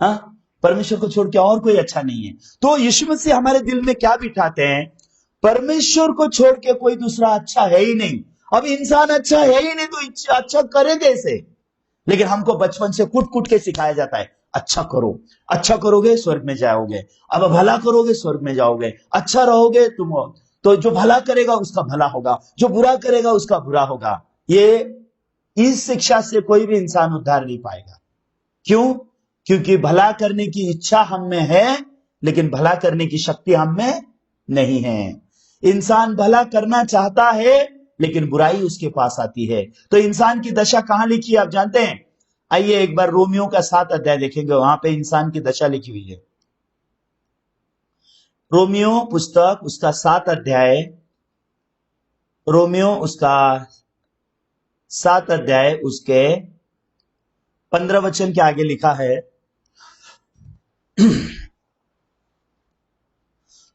हाँ, परमेश्वर को छोड़ के और कोई अच्छा नहीं है। तो यीशु मसीह हमारे दिल में क्या बिठाते हैं, परमेश्वर को छोड़ के कोई दूसरा अच्छा है ही नहीं। अब इंसान अच्छा है ही नहीं तो अच्छा करे कैसे? लेकिन हमको बचपन से कूट कूट के सिखाया जाता है, अच्छा करो, अच्छा करोगे स्वर्ग में जाओगे, अब भला करोगे स्वर्ग में जाओगे, अच्छा रहोगे तुम, तो जो भला करेगा उसका भला होगा, जो बुरा करेगा उसका बुरा होगा। ये इस शिक्षा से कोई भी इंसान उद्धार नहीं पाएगा। क्यों? क्योंकि भला करने की इच्छा हम में है, लेकिन भला करने की शक्ति हम में नहीं है। इंसान भला करना चाहता है, लेकिन बुराई उसके पास आती है। तो इंसान की दशा कहां लिखी है आप जानते हैं? आइए एक बार रोमियो का 7 अध्याय देखेंगे, वहां पे इंसान की दशा लिखी हुई है। रोमियो पुस्तक उसका 7 अध्याय, रोमियो उसका 7 अध्याय उसके 15 वचन के आगे लिखा है,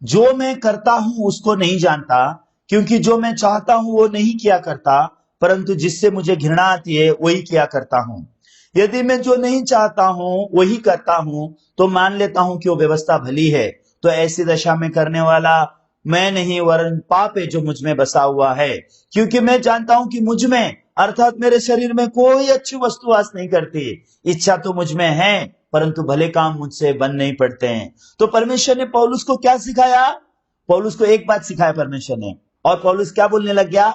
जो मैं करता हूं उसको नहीं जानता, क्योंकि जो मैं चाहता हूं वो नहीं किया करता, परंतु जिससे मुझे घृणा आती है वही किया करता हूं। यदि मैं जो नहीं चाहता हूं वही करता हूं, तो मान लेता हूं कि वो व्यवस्था भली है। तो ऐसी दशा में करने वाला मैं नहीं, वरन पाप है जो मुझ में बसा हुआ है। क्योंकि मैं जानता हूं कि मुझ में अर्थात मेरे शरीर में कोई अच्छी वस्तु वास नहीं करती। इच्छा तो मुझ में है, परंतु भले काम मुझसे बन नहीं पड़ते हैं। तो परमेश्वर ने पौलुस को क्या सिखाया? पौलुस को एक बात सिखाया परमेश्वर ने, और पौलुस क्या बोलने लग गया?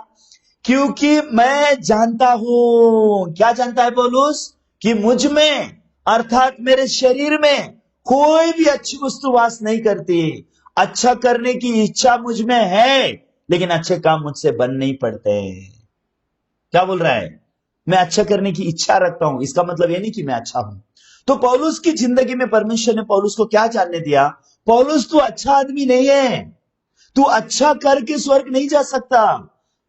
क्योंकि मैं जानता हूं, क्या जानता है पौलुस? कि मुझ में अर्थात मेरे शरीर में कोई भी अच्छी वस्तु वास नहीं करती। अच्छा करने की इच्छा मुझ में है, लेकिन अच्छे काम मुझसे बन नहीं पड़ते। क्या बोल रहा है? मैं अच्छा करने की इच्छा रखता हूं, इसका मतलब ये नहीं कि मैं अच्छा हूं। तो पौलुस की जिंदगी में परमेश्वर ने पौलुस को क्या जानने दिया? पौलुस तू अच्छा आदमी नहीं है, तू अच्छा करके स्वर्ग नहीं जा सकता,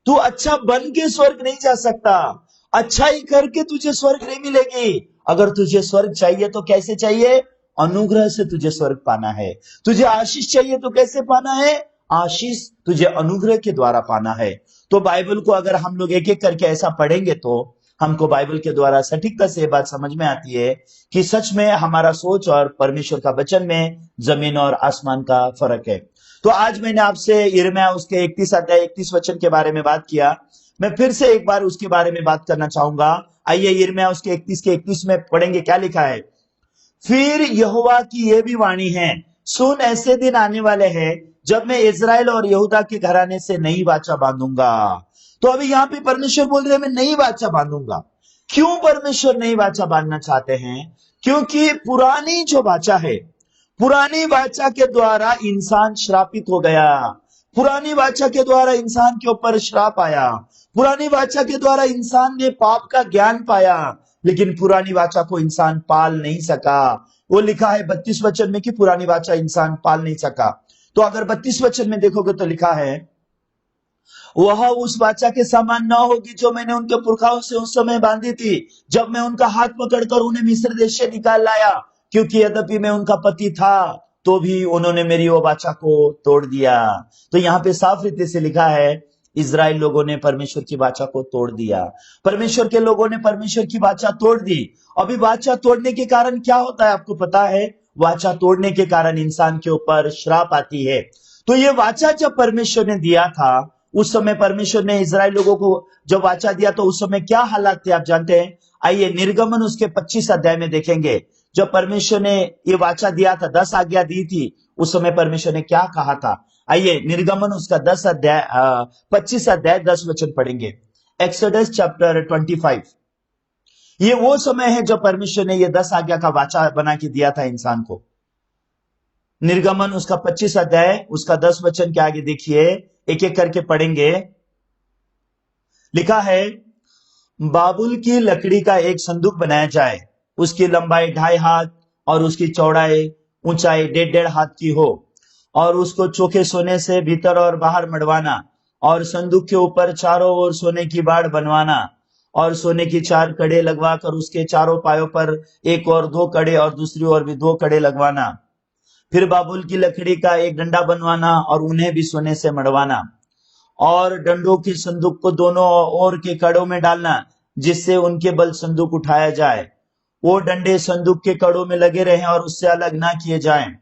तू अच्छा बन के स्वर्ग नहीं जा सकता, अच्छाई करके तुझे स्वर्ग नहीं मिलेगी। अगर तुझे स्वर्ग चाहिए तो कैसे चाहिए? अनुग्रह से तुझे स्वर्ग पाना है। तुझे आशीष चाहिए तो कैसे पाना है? आशीष तुझे अनुग्रह के द्वारा पाना है। तो बाइबल को अगर हम लोग एक एक करके ऐसा पढ़ेंगे तो हमको बाइबल के द्वारा सटीकता से ये बात समझ में आती है कि सच में हमारा सोच और परमेश्वर का वचन में जमीन और आसमान का फर्क है। तो आज मैंने आपसे यिर्मयाह उसके 31 अध्याय 31 वचन के बारे में बात किया। मैं फिर से एक बार उसके बारे में बात करना चाहूंगा। आइए यिर्मयाह उसके 31 के 31 में पढ़ेंगे, क्या लिखा है? फिर यहोवा की यह भी वाणी है, सुन ऐसे दिन आने वाले हैं जब मैं इजराइल और यहूदा के घराने से नई वाचा बांधूंगा। तो अभी यहाँ पे परमेश्वर बोल रहे हैं मैं नई वाचा बांधूंगा। क्यों परमेश्वर नई वाचा बांधना चाहते हैं? क्योंकि पुरानी जो वाचा है, पुरानी वाचा के द्वारा इंसान श्रापित हो गया, पुरानी वाचा के द्वारा इंसान के ऊपर श्राप आया, पुरानी वाचा के द्वारा इंसान ने पाप का ज्ञान पाया, लेकिन पुरानी वाचा को इंसान पाल नहीं सका। वो लिखा है 32 वचन में कि पुरानी वाचा इंसान पाल नहीं सका। तो अगर 32 वचन में देखोगे तो लिखा है वह उस वाचा के समान न होगी जो मैंने उनके पुरखाओं से उस समय बांधी थी, जब मैं उनका हाथ पकड़कर उन्हें मिस्र देश से निकाल लाया, क्योंकि यद्यपि मैं उनका पति था तो भी उन्होंने मेरी वो वाचा को तोड़ दिया। तो यहाँ पे साफ रीति से लिखा है इजराइल लोगों ने परमेश्वर की वाचा को तोड़ दिया, परमेश्वर के लोगों ने परमेश्वर की वाचा तोड़ दी। अभी वाचा तोड़ने के कारण क्या होता है आपको पता है? वाचा तोड़ने के कारण इंसान के ऊपर श्राप आती है। तो ये वाचा जब परमेश्वर ने दिया था, उस समय परमेश्वर ने इजराइल लोगों को जब वाचा दिया तो उस समय क्या हालात थे आप जानते हैं? आइए निर्गमन उसके 25 अध्याय में देखेंगे। जब परमेश्वर ने ये वाचा दिया था, 10 आज्ञा दी थी, उस समय परमेश्वर ने क्या कहा था? आइए निर्गमन उसका 25 अध्याय 10 वचन पढ़ेंगे। Exodus chapter 25। ये वो समय है जब परमेश्वर ने ये 10 आज्ञा का वाचा बना के दिया था इंसान को। निर्गमन उसका 25 अध्याय उसका 10 वचन के आगे देखिए, एक एक करके पढ़ेंगे। लिखा है बाबुल की लकड़ी का एक संदूक बनाया जाए, उसकी लंबाई 2.5 हाथ और उसकी चौड़ाई ऊंचाई 1.5 हाथ की हो, और उसको चोखे सोने से भीतर और बाहर मढ़वाना, और संदूक के ऊपर चारों ओर सोने की बाड़ बनवाना, और सोने की 4 कड़े लगवाकर उसके चारों पायों पर एक और 2 कड़े और दूसरी ओर भी 2 कड़े लगवाना। फिर बाबुल की लकड़ी का एक डंडा बनवाना और उन्हें भी सोने से मढ़वाना, और डंडों की संदूक को दोनों ओर के कड़ों में डालना, जिससे उनके बल संदूक उठाया जाए। वो डंडे संदूक के कड़ों में लगे रहें और उससे अलग ना किए जाएं।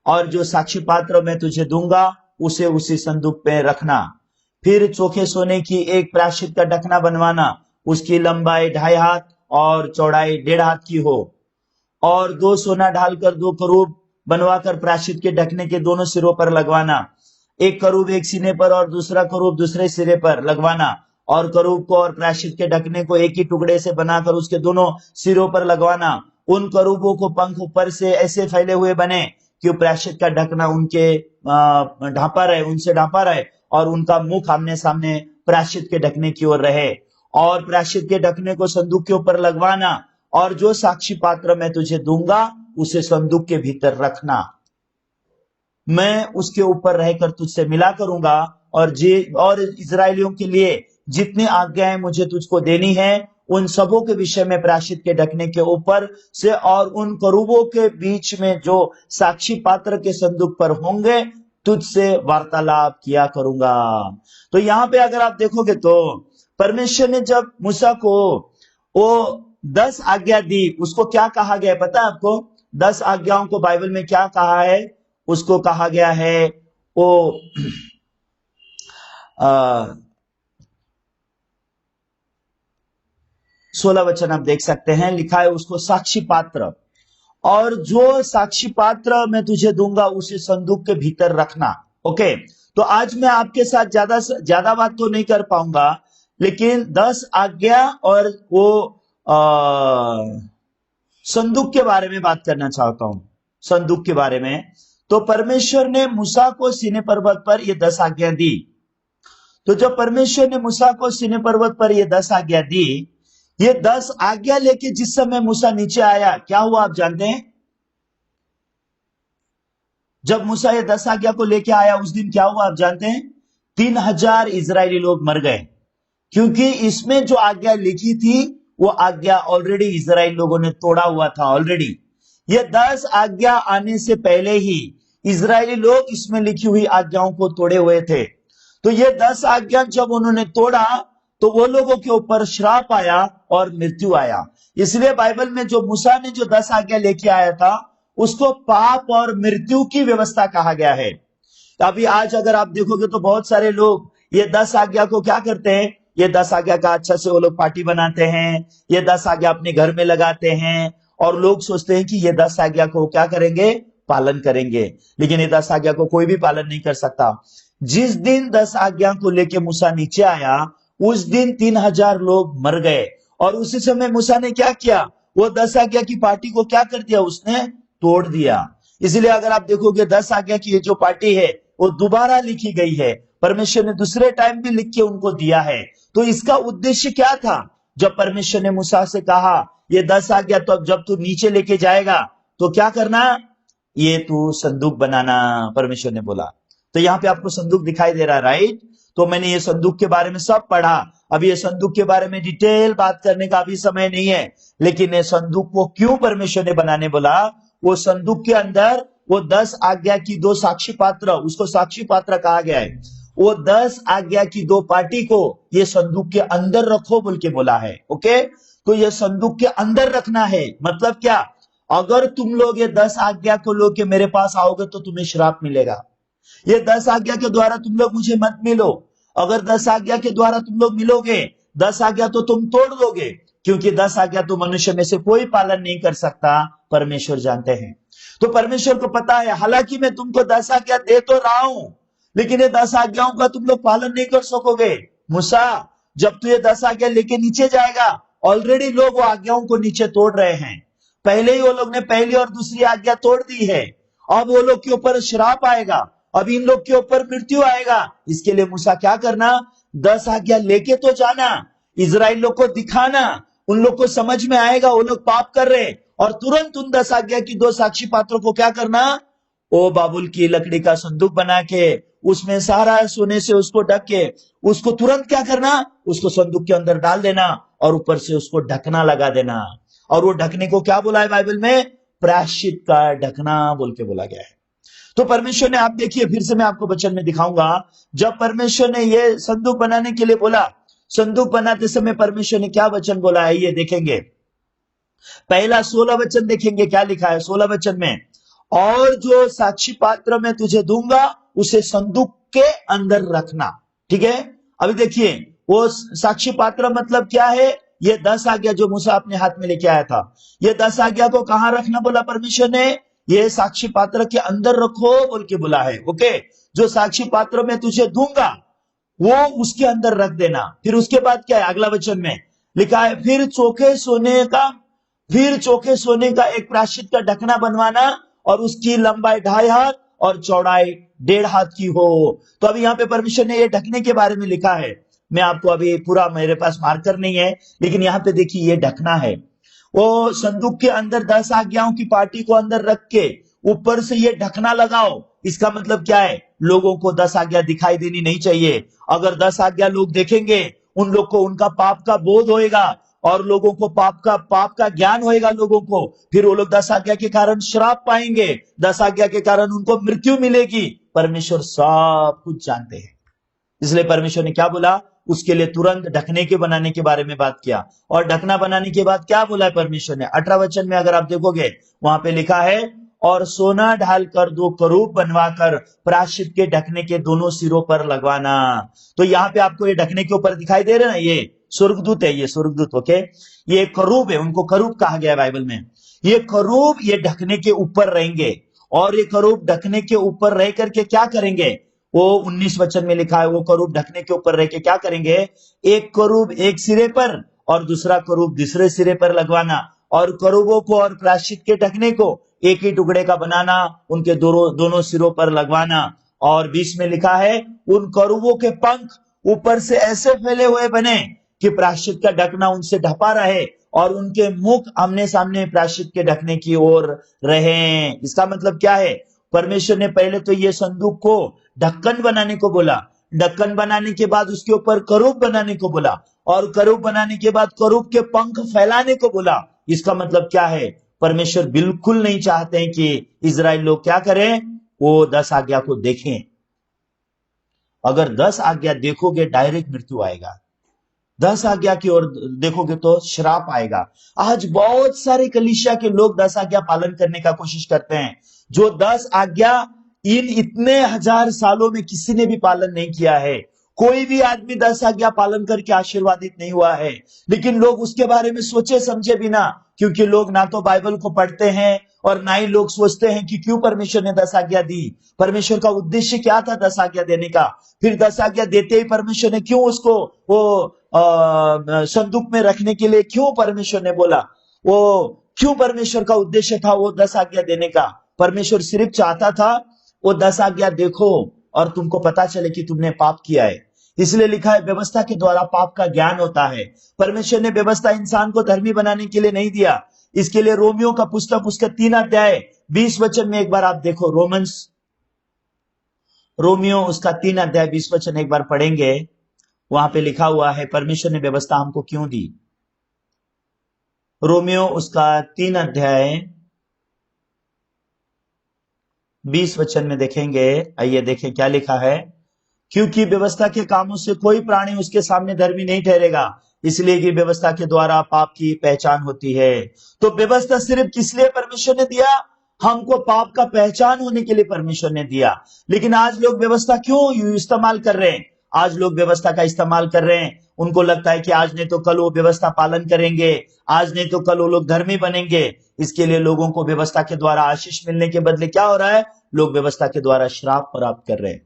और जो साक्षी पात्र मैं तुझे दूंगा उसे उसी संदूक पे रखना। फिर चोखे सोने की एक प्रायश्चित का ढकना बनवाना, उसकी लंबाई 2.5 हाथ और चौड़ाई 1.5 हाथ की हो, और 2 सोना ढालकर 2 करूब बनवाकर प्रायश्चित के ढकने के दोनों सिरों पर लगवाना। एक करूब एक सीने पर और दूसरा करूब दूसरे सिरे पर लगवाना, और करूब को और प्रायश्चित के ढकने को एक ही टुकड़े से बनाकर उसके दोनों सिरों पर लगवाना। उन करूबों को पंख ऊपर से ऐसे फैले हुए बने कि प्रायश्चित का ढकना उनके ढांपा रहे, उनसे ढांपा रहे, और उनका मुख आमने सामने प्रायश्चित के ढकने की ओर रहे। और प्रायश्चित के ढकने को संदूक के ऊपर लगवाना, और जो साक्षी पात्र मैं तुझे दूंगा उसे संदूक के भीतर रखना। मैं उसके ऊपर रहकर तुझसे मिला करूंगा, और इजरायलियों के लिए जितनी आज्ञाएं मुझे तुझको देनी है उन सबों के विषय में प्रायश्चित के ढकने के ऊपर से और उन करूबों के बीच में जो साक्षी पात्र के संदूक पर होंगे तुझसे वार्तालाप किया करूंगा। तो यहाँ पे अगर आप देखोगे तो परमेश्वर ने जब मूसा को वो 10 आज्ञा दी, उसको क्या कहा गया पता है आपको? 10 आज्ञाओं को बाइबल में क्या कहा है? उसको कहा गया है वो 16 वचन आप देख सकते हैं, लिखा है उसको साक्षी पात्र, और जो साक्षी पात्र मैं तुझे दूंगा उसे संदूक के भीतर रखना। ओके, तो आज मैं आपके साथ ज्यादा बात तो नहीं कर पाऊंगा, लेकिन 10 आज्ञा और वो संदूक के बारे में बात करना चाहता हूं। संदूक के बारे में तो परमेश्वर ने मूसा को सीनै पर्वत पर ये 10 आज्ञा दी। तो जब परमेश्वर ने मूसा को सीनै पर्वत पर ये 10 आज्ञा दी, ये 10 आज्ञा लेके जिस समय मूसा नीचे आया, क्या हुआ आप जानते हैं? जब मूसा ये 10 आज्ञा को लेके आया उस दिन क्या हुआ आप जानते हैं? 3000 इजरायली लोग मर गए, क्योंकि इसमें जो आज्ञा लिखी थी वो आज्ञा ऑलरेडी इजराइल लोगों ने तोड़ा हुआ था ऑलरेडी। ये 10 आज्ञा आने से पहले ही इजरायली लोग इसमें लिखी हुई आज्ञाओं को तोड़े हुए थे। तो ये 10 आज्ञा जब उन्होंने तोड़ा तो वो लोगों के ऊपर श्राप आया और मृत्यु आया। इसलिए बाइबल में जो मूसा ने जो 10 आज्ञा लेके आया था उसको पाप और मृत्यु की व्यवस्था कहा गया है। अभी आज अगर आप देखोगे तो बहुत सारे लोग ये 10 आज्ञा को क्या करते हैं? ये 10 आज्ञा का अच्छा से वो लोग पार्टी बनाते हैं, ये 10 आज्ञा अपने घर में लगाते हैं, और लोग सोचते हैं कि ये 10 आज्ञा को क्या करेंगे, पालन करेंगे, लेकिन ये 10 आज्ञा को कोई भी पालन नहीं कर सकता। जिस दिन 10 आज्ञा को लेके मूसा नीचे आया, उस दिन 3000 लोग मर गए। और उसी समय मूसा ने क्या किया, वो 10 आज्ञा की पार्टी को क्या कर दिया, उसने तोड़ दिया। इसलिए अगर आप देखोगे 10 आज्ञा की ये जो पार्टी है वो दोबारा लिखी गई है, परमेश्वर ने दूसरे टाइम भी लिख के उनको दिया है। तो इसका उद्देश्य क्या था, जब परमेश्वर ने मूसा से कहा ये 10 आज्ञा तो जब तू नीचे लेके जाएगा तो क्या करना, ये तू संदूक बनाना, परमेश्वर ने बोला। तो यहाँ पे आपको संदूक दिखाई दे रहा है, राइट। तो मैंने ये संदूक के बारे में सब पढ़ा। अभी ये संदूक के बारे में डिटेल बात करने का अभी समय नहीं है, लेकिन ये संदूक को क्यों परमेश्वर ने बनाने बोला, वो संदूक के अंदर वो 10 आज्ञा की 2 साक्षी पात्र, उसको साक्षी पात्र कहा गया है, वो 10 आज्ञा की 2 पार्टी को ये संदूक के अंदर रखो बोल के बोला है। ओके, तो ये संदूक के अंदर रखना है, मतलब क्या, अगर तुम लोग ये 10 आज्ञा को लोग के मेरे पास आओगे तो तुम्हें श्राप मिलेगा। ये 10 आज्ञा के द्वारा तुम लोग मुझे मत मिलो। अगर 10 आज्ञा के द्वारा तुम लोग मिलोगे, 10 आज्ञा तो तुम तोड़ दोगे, क्योंकि 10 आज्ञा तो मनुष्य में से कोई पालन नहीं कर सकता, परमेश्वर जानते हैं। तो परमेश्वर को पता है, हालांकि मैं तुमको 10 आज्ञा दे तो रहा हूं, लेकिन ये 10 आज्ञाओं का तुम लोग पालन नहीं कर सकोगे। मूसा, जब तू ये 10 आज्ञा लेके नीचे जाएगा, ऑलरेडी लोग वो आज्ञाओं को नीचे तोड़ रहे हैं। पहले ही वो लोग ने पहली और दूसरी आज्ञा तोड़ दी है। अब वो लोग के ऊपर श्राप आएगा, अब इन लोग के ऊपर मृत्यु आएगा। इसके लिए मूसा क्या करना, 10 आज्ञा लेके तो जाना, इजराइल लोग को दिखाना, उन लोग को समझ में आएगा वो लोग पाप कर रहे, और तुरंत उन 10 आज्ञा की 2 साक्षी पात्रों को क्या करना, ओ बाबुल की लकड़ी का संदूक बना के उसमें सारा सोने से उसको ढक के उसको तुरंत क्या करना, उसको संदूक के अंदर डाल देना और ऊपर से उसको ढकना लगा देना। और वो ढकने को क्या बोला है बाइबल में, प्रायश्चित का ढकना बोल के बोला गया है। तो परमेश्वर ने, आप देखिए फिर से मैं आपको वचन में दिखाऊंगा, जब परमेश्वर ने ये संदूक बनाने के लिए बोला, संदूक बनाते समय परमेश्वर ने क्या वचन बोला है, ये देखेंगे। पहला 16 वचन देखेंगे, क्या लिखा है 16 वचन में, और जो साक्षी पात्र मैं तुझे दूंगा उसे संदूक के अंदर रखना। ठीक है, अभी देखिए वो साक्षी पात्र मतलब क्या है, ये 10 आज्ञा जो मूसा अपने हाथ में लेके आया था, ये 10 आज्ञा को कहां रखना बोला परमेश्वर ने, ये साक्षी पात्र के अंदर रखो बोल के बोला है। ओके, जो साक्षी पात्र मैं तुझे दूंगा वो उसके अंदर रख देना। फिर उसके बाद क्या है, अगला वचन में लिखा है, फिर चोखे सोने का एक प्रायश्चित का ढकना बनवाना, और उसकी लंबाई 2.5 हाथ और चौड़ाई 1.5 हाथ की हो। तो अभी यहाँ पे परमेश्वर ने ये ढकने के बारे में लिखा है। मैं आपको अभी पूरा, मेरे पास मार्कर नहीं है, लेकिन यहाँ पे देखिए ये ढकना है। वो संदूक के अंदर 10 आज्ञाओं की पार्टी को अंदर रख के ऊपर से ये ढकना लगाओ। इसका मतलब क्या है, लोगों को 10 आज्ञा दिखाई देनी नहीं चाहिए। अगर 10 आज्ञा लोग देखेंगे, उन लोग को उनका पाप का बोध होएगा, और लोगों को पाप का ज्ञान होएगा लोगों को, फिर वो लोग 10 आज्ञा के कारण श्राप पाएंगे, 10 आज्ञा के कारण उनको मृत्यु मिलेगी। परमेश्वर सब कुछ जानते हैं, इसलिए परमेश्वर ने क्या बोला, उसके लिए तुरंत ढकने के बनाने के बारे में बात किया। और ढकना बनाने के बाद क्या बोला है परमेश्वर ने, 18 वचन में अगर आप देखोगे वहां पे लिखा है, और सोना ढालकर 2 करूब बनवाकर प्रायश्चित के ढकने के दोनों सिरों पर लगवाना। तो यहाँ पे आपको ये ढकने के ऊपर दिखाई दे रहे ना, ये स्वर्गदूत है, ये स्वर्गदूत। ओके, ये करूब है, उनको करूब कहा गया है बाइबल में। ये करूब ये ढकने के ऊपर रहेंगे, और ये करूब ढकने के ऊपर रह करके क्या करेंगे, वो 19 वचन में लिखा है, वो करूब ढकने के ऊपर रह के क्या करेंगे, एक करूब एक सिरे पर और दूसरा करूब दूसरे सिरे पर लगवाना, और करूबों को और प्रायश्चित के ढकने को एक ही टुकड़े का बनाना, उनके दोनों सिरों पर लगवाना। और 20 में लिखा है, उन करूबों के पंख ऊपर से ऐसे फैले हुए बने कि प्रायश्चित का ढकना उनसे ढपा रहे, और उनके मुख आमने सामने प्रायश्चित के ढकने की ओर रहे। इसका मतलब क्या है, परमेश्वर ने पहले तो ये संदूक को ढक्कन बनाने को बोला, ढक्कन बनाने के बाद उसके ऊपर करूब बनाने को बोला, और करूब बनाने के बाद करूब के पंख फैलाने को बोला। इसका मतलब क्या है, परमेश्वर बिल्कुल नहीं चाहते हैं कि इजराइल लोग क्या करें, वो 10 आज्ञा को देखें। अगर 10 आज्ञा देखोगे डायरेक्ट मृत्यु आएगा, 10 आज्ञा की ओर देखोगे तो श्राप आएगा। आज बहुत सारे कलीसिया के लोग 10 आज्ञा पालन करने का कोशिश करते हैं, जो 10 आज्ञा इन इतने 1000 सालों में किसी ने भी पालन नहीं किया है। कोई भी आदमी 10 आज्ञा पालन करके आशीर्वादित नहीं हुआ है, लेकिन लोग उसके बारे में सोचे समझे बिना, क्योंकि लोग ना तो बाइबल को पढ़ते हैं और ना ही लोग सोचते हैं कि क्यों परमेश्वर ने 10 आज्ञा दी, परमेश्वर का उद्देश्य क्या था 10 आज्ञा देने का, फिर 10 आज्ञा देते ही परमेश्वर ने क्यों उसको वो संदूक में रखने के लिए क्यों परमेश्वर ने बोला, वो क्यों परमेश्वर का उद्देश्य था वो 10 आज्ञा देने का। परमेश्वर सिर्फ चाहता था वो 10 आज्ञा देखो और तुमको पता चले कि तुमने पाप किया है। इसलिए लिखा है व्यवस्था के द्वारा पाप का ज्ञान होता है। परमेश्वर ने व्यवस्था इंसान को धर्मी बनाने के लिए नहीं दिया। इसके लिए रोमियो का पुस्तक उसका 3 अध्याय 20 वचन में एक बार आप देखो, रोमियो उसका 3 अध्याय 20 वचन एक बार पढ़ेंगे। वहां पे लिखा हुआ है परमेश्वर ने व्यवस्था हमको क्यों दी। रोमियो उसका 3 अध्याय 20 वचन में देखेंगे। आइए देखें क्या लिखा है। क्योंकि व्यवस्था के कामों से कोई प्राणी उसके सामने धर्मी नहीं ठहरेगा, इसलिए कि व्यवस्था के द्वारा पाप की पहचान होती है। तो व्यवस्था सिर्फ किस लिए परमेश्वर ने दिया? हमको पाप का पहचान होने के लिए परमेश्वर ने दिया। लेकिन आज लोग व्यवस्था क्यों इस्तेमाल कर रहे हैं? आज लोग व्यवस्था का इस्तेमाल कर रहे हैं, उनको लगता है कि आज नहीं तो कल वो व्यवस्था पालन करेंगे, आज नहीं तो कल वो लोग धर्मी बनेंगे। इसके लिए लोगों को व्यवस्था के द्वारा आशीष मिलने के बदले क्या हो रहा है? लोग व्यवस्था के द्वारा श्राप प्राप्त कर रहे हैं।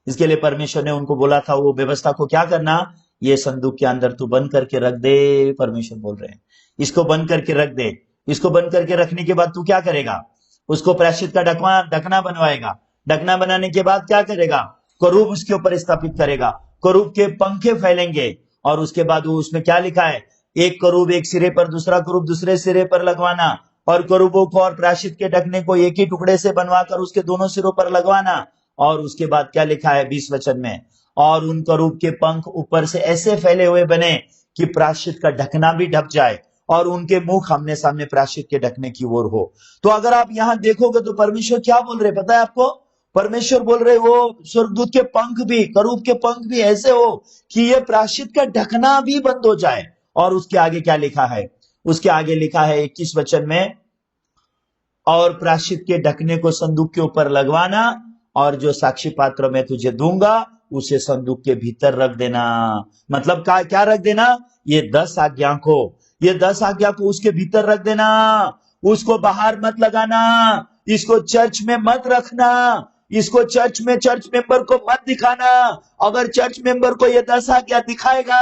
इसके लिए परमेश्वर ने उनको बोला था वो व्यवस्था को क्या करना, ये संदूक के अंदर तू बंद करके रख दे। परमेश्वर बोल रहे हैं इसको बंद करके रख दे। इसको बंद करके रखने के बाद तू क्या करेगा? उसको प्रायश्चित का ढकना बनवाएगा। ढकना बनाने के बाद क्या करेगा? करूब उसके ऊपर स्थापित करेगा। करूब के पंखे फैलेंगे और उसके बाद वो उसमें क्या लिखा है, एक करूब एक सिरे पर, दूसरा करूब दूसरे सिरे पर लगवाना, और करूबों को और प्रायश्चित के ढकने को एक ही टुकड़े से बनवाकर उसके दोनों सिरों पर लगवाना। और उसके बाद क्या लिखा है 20 वचन में, और उन करूब के पंख ऊपर से ऐसे फैले हुए बने कि प्रायश्चित का ढकना भी ढक जाए और उनके मुख आमने सामने प्रायश्चित के ढकने की ओर हो। तो अगर आप यहां देखोगे तो परमेश्वर क्या बोल रहे पता है आपको? परमेश्वर बोल रहे वो स्वर्गदूत के पंख भी, करूब के पंख भी ऐसे हो कि ये प्रायश्चित का ढकना भी बंद हो जाए। और उसके आगे क्या लिखा है? उसके आगे लिखा है 21 वचन में, और प्रायश्चित के ढकने को संदूक के ऊपर लगवाना, और जो साक्षी पात्र मैं तुझे दूंगा उसे संदूक के भीतर रख देना। मतलब क्या रख देना? ये 10 आज्ञा को, ये 10 आज्ञा को उसके भीतर रख देना। उसको बाहर मत लगाना, इसको चर्च में मत रखना, इसको चर्च मेंबर को मत दिखाना। अगर चर्च मेंबर को ये 10 आज्ञा दिखाएगा,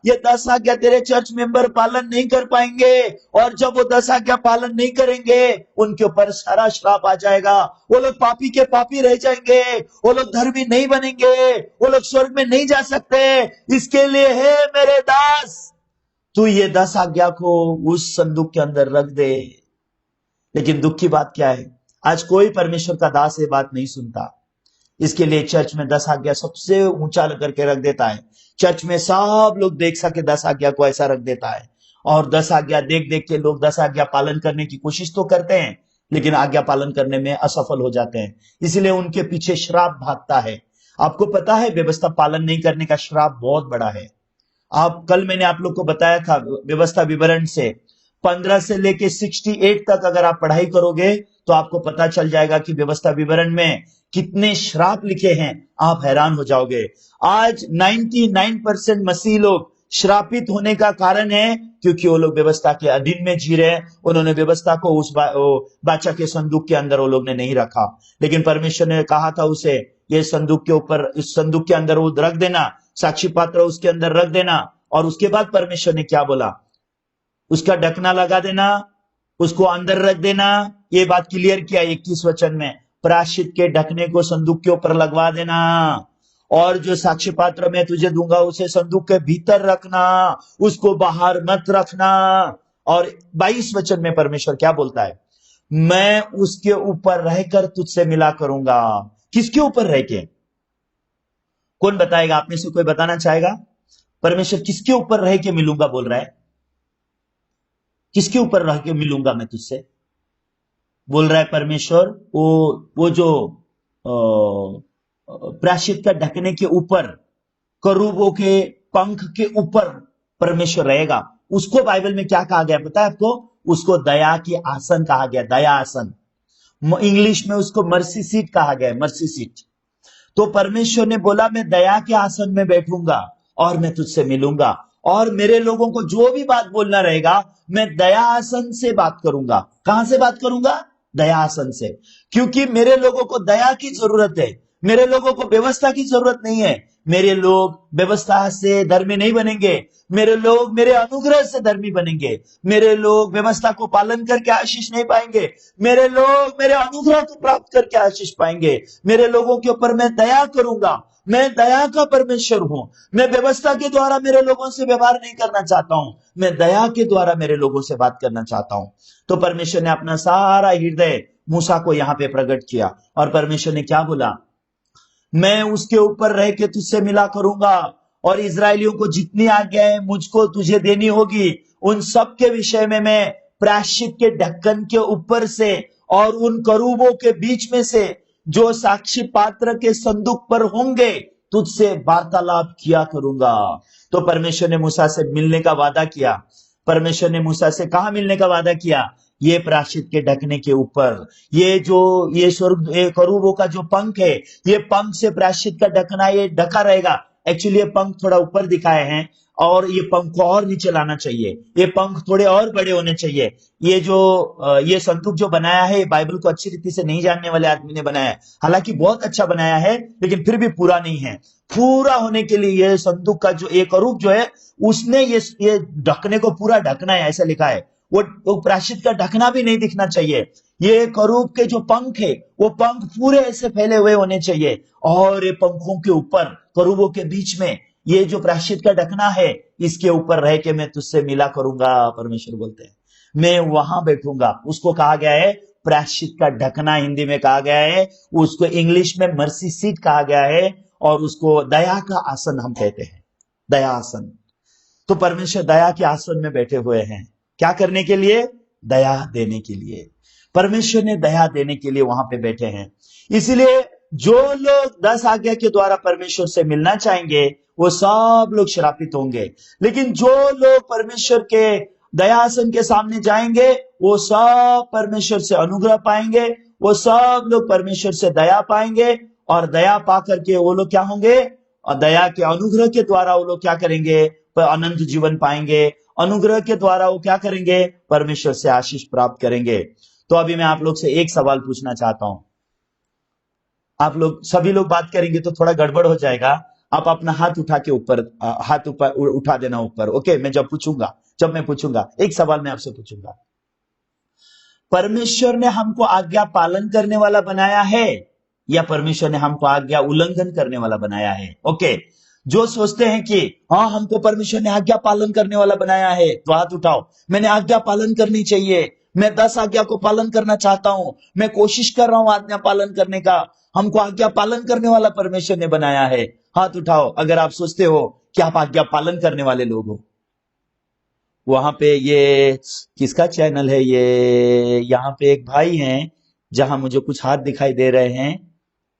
ये 10 आज्ञा तेरे चर्च मेंबर पालन नहीं कर पाएंगे, और जब वो 10 आज्ञा पालन नहीं करेंगे उनके ऊपर सारा श्राप आ जाएगा। वो लोग पापी के पापी रह जाएंगे, वो लोग धर्मी नहीं बनेंगे, वो लोग स्वर्ग में नहीं जा सकते। इसके लिए है मेरे दास, तू ये 10 आज्ञा को उस संदूक के अंदर रख दे। लेकिन दुख की बात क्या है, आज कोई परमेश्वर का दास ये बात नहीं सुनता। इसके लिए चर्च में 10 आज्ञा सबसे ऊंचा करके रख देता है। चर्च में सब लोग देख सके 10 आज्ञा को ऐसा रख देता है, और 10 आज्ञा देख देख के लोग 10 आज्ञा पालन करने की कोशिश तो करते हैं, लेकिन आज्ञा पालन करने में असफल हो जाते हैं। इसलिए उनके पीछे श्राप भागता है। आपको पता है व्यवस्था पालन नहीं करने का श्राप बहुत बड़ा है। कल मैंने आप लोग को बताया था व्यवस्था विवरण से 15 से लेके 68 तक अगर आप पढ़ाई करोगे तो आपको पता चल जाएगा कि व्यवस्था विवरण में कितने श्राप लिखे हैं, आप हैरान हो जाओगे। आज 99% मसीह लोग श्रापित होने का कारण है क्योंकि वो लोग व्यवस्था के अधीन में जी रहे हैं। उन्होंने व्यवस्था को उस बाचा के संदूक के अंदर वो लोग ने नहीं रखा, लेकिन परमेश्वर ने कहा था उसे ये संदूक के ऊपर, इस संदूक के अंदर वो रख देना, साक्षी पात्र उसके अंदर रख देना। और उसके बाद परमेश्वर ने क्या बोला? उसका ढकना लगा देना, उसको अंदर रख देना। ये बात क्लियर किया 21 वचन में, प्रायश्चित के ढकने को संदूक के ऊपर लगवा देना, और जो साक्ष्य पात्र मैं तुझे दूंगा उसे संदूक के भीतर रखना, उसको बाहर मत रखना। और 22 वचन में परमेश्वर क्या बोलता है? मैं उसके ऊपर रहकर तुझसे मिला करूंगा। किसके ऊपर रह के? कौन बताएगा? आप में से कोई बताना चाहेगा? परमेश्वर किसके ऊपर रह के मिलूंगा बोल रहा है? किसके ऊपर रह के मिलूंगा मैं तुझसे बोल रहा है परमेश्वर? वो जो प्रायश्चित का ढकने के ऊपर, करूबों के पंख के ऊपर परमेश्वर रहेगा। उसको बाइबल में क्या कहा गया पता है आपको? उसको दया की आसन कहा गया, दया आसन। इंग्लिश में उसको मर्सी सीट कहा गया, मर्सी सीट। तो परमेश्वर ने बोला, मैं दया के आसन में बैठूंगा और मैं तुझसे मिलूंगा, और मेरे लोगों को जो भी बात बोलना रहेगा मैं दया आसन से बात करूंगा। कहां से बात करूंगा? दया आसन से। क्योंकि मेरे लोगों को दया की जरूरत है, मेरे लोगों को व्यवस्था की जरूरत नहीं है। मेरे लोग व्यवस्था से धर्मी नहीं बनेंगे, मेरे लोग मेरे अनुग्रह से धर्मी बनेंगे। मेरे लोग व्यवस्था को पालन करके आशीष नहीं पाएंगे, मेरे लोग मेरे अनुग्रह को प्राप्त करके आशीष पाएंगे। मेरे लोगों के ऊपर मैं दया करूंगा, मैं दया का परमेश्वर हूं। मैं व्यवस्था के द्वारा मेरे लोगों से व्यवहार नहीं करना चाहता हूं, मैं दया के द्वारा मेरे लोगों से बात करना चाहता हूं। तो परमेश्वर ने अपना सारा हृदय मूसा को यहां पे प्रकट किया, और परमेश्वर ने क्या बोला? मैं उसके ऊपर रह के तुझसे मिला करूंगा, और इजरायलियों को जितनी आज्ञाएं मुझको तुझे देनी होगी उन सब के विषय में मैं प्रायश्चित के ढक्कन के ऊपर से और उन करूबों के बीच में से जो साक्षी पात्र के संदूक पर होंगे तुझसे वार्तालाप किया करूंगा। तो परमेश्वर ने मूसा से मिलने का वादा किया। परमेश्वर ने मूसा से कहा मिलने का वादा किया? ये प्रायश्चित के ढकने के ऊपर, ये स्वर्ग, ये करूबों का जो पंख है, ये पंख से प्रायश्चित का ढकना ये ढका रहेगा। एक्चुअली ये पंख थोड़ा ऊपर दिखाए हैं, और ये पंख को और नीचे लाना चाहिए, ये पंख थोड़े और बड़े होने चाहिए। ये संदूक जो बनाया है, बाइबल को अच्छी रीति से नहीं जानने वाले आदमी ने बनाया है। हालांकि बहुत अच्छा बनाया है, लेकिन फिर भी पूरा नहीं है। पूरा होने के लिए ये संदूक का जो एक करूब जो है, उसने ये ढकने को पूरा ढकना है, ऐसा लिखा है। वो प्रायश्चित का ढकना भी नहीं दिखना चाहिए। ये करूब के जो पंख है, वो पंख पूरे ऐसे फैले हुए होने चाहिए, और ये पंखों के ऊपर, करूबों के बीच में ये जो प्रायश्चित का ढकना है, इसके ऊपर रह के मैं तुझसे मिला करूंगा। परमेश्वर बोलते हैं मैं वहां बैठूंगा। उसको कहा गया है प्रायश्चित का ढकना, हिंदी में कहा गया है, उसको इंग्लिश में मर्सी सीट कहा गया है, और उसको दया का आसन हम कहते हैं, दया आसन। तो परमेश्वर दया के आसन में बैठे हुए हैं। क्या करने के लिए? दया देने के लिए। परमेश्वर ने दया देने के लिए वहां पे बैठे हैं। इसलिए जो लोग 10 आज्ञा के द्वारा परमेश्वर से मिलना चाहेंगे वो सब लोग श्रापित होंगे, लेकिन जो लोग परमेश्वर के दयासन के सामने जाएंगे वो सब परमेश्वर से अनुग्रह पाएंगे, वो सब लोग परमेश्वर से दया पाएंगे, और दया पा करके वो लोग क्या होंगे? और दया के अनुग्रह के द्वारा वो लोग क्या करेंगे? अनंत जीवन पाएंगे। अनुग्रह के द्वारा वो क्या करेंगे? परमेश्वर से आशीष प्राप्त करेंगे। तो अभी मैं आप लोग से एक सवाल पूछना चाहता हूं। आप लोग सभी लोग बात करेंगे तो थोड़ा गड़बड़ हो जाएगा। आप अपना हाथ उठा के ऊपर, हाथ ऊपर उठा देना ऊपर, ओके? मैं जब मैं पूछूंगा एक सवाल मैं आपसे पूछूंगा। परमेश्वर ने हमको आज्ञा पालन करने वाला बनाया है, या परमेश्वर ने हमको आज्ञा उल्लंघन करने वाला बनाया है? ओके, जो सोचते हैं कि हाँ हमको परमेश्वर ने आज्ञा पालन करने वाला बनाया है, तो हाथ उठाओ। मैंने आज्ञा पालन करनी चाहिए, मैं 10 आज्ञा को पालन करना चाहता हूं, मैं कोशिश कर रहा हूं आज्ञा पालन करने का, हमको आज्ञा पालन करने वाला परमेश्वर ने बनाया है। हाथ उठाओ अगर आप सोचते हो कि आप आज्ञा पालन करने वाले लोग हो। वहां पे ये किसका चैनल है? ये यहाँ पे एक भाई हैं, जहां मुझे कुछ हाथ दिखाई दे रहे हैं।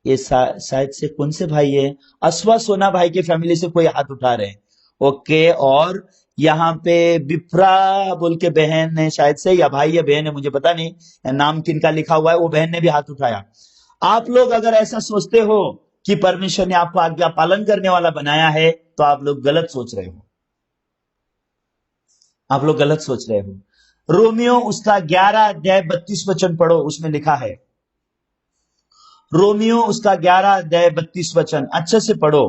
ये शायद से कौन से भाई है? अश्वा सोना भाई के फैमिली से कोई हाथ उठा रहे हैं, ओके। और यहाँ पे बिफ्रा बोल के बहन है शायद से, या भाई या बहन है मुझे पता नहीं, नाम किनका लिखा हुआ है, वो बहन ने भी हाथ उठाया। आप लोग अगर ऐसा सोचते हो कि परमेश्वर ने आपको आज्ञा पालन करने वाला बनाया है, तो आप लोग गलत सोच रहे हो, आप लोग गलत सोच रहे हो। रोमियो उसका 11 अध्याय 32 वचन पढ़ो, उसमें लिखा है। रोमियो उसका 11 अध्याय 32 वचन अच्छे से पढ़ो।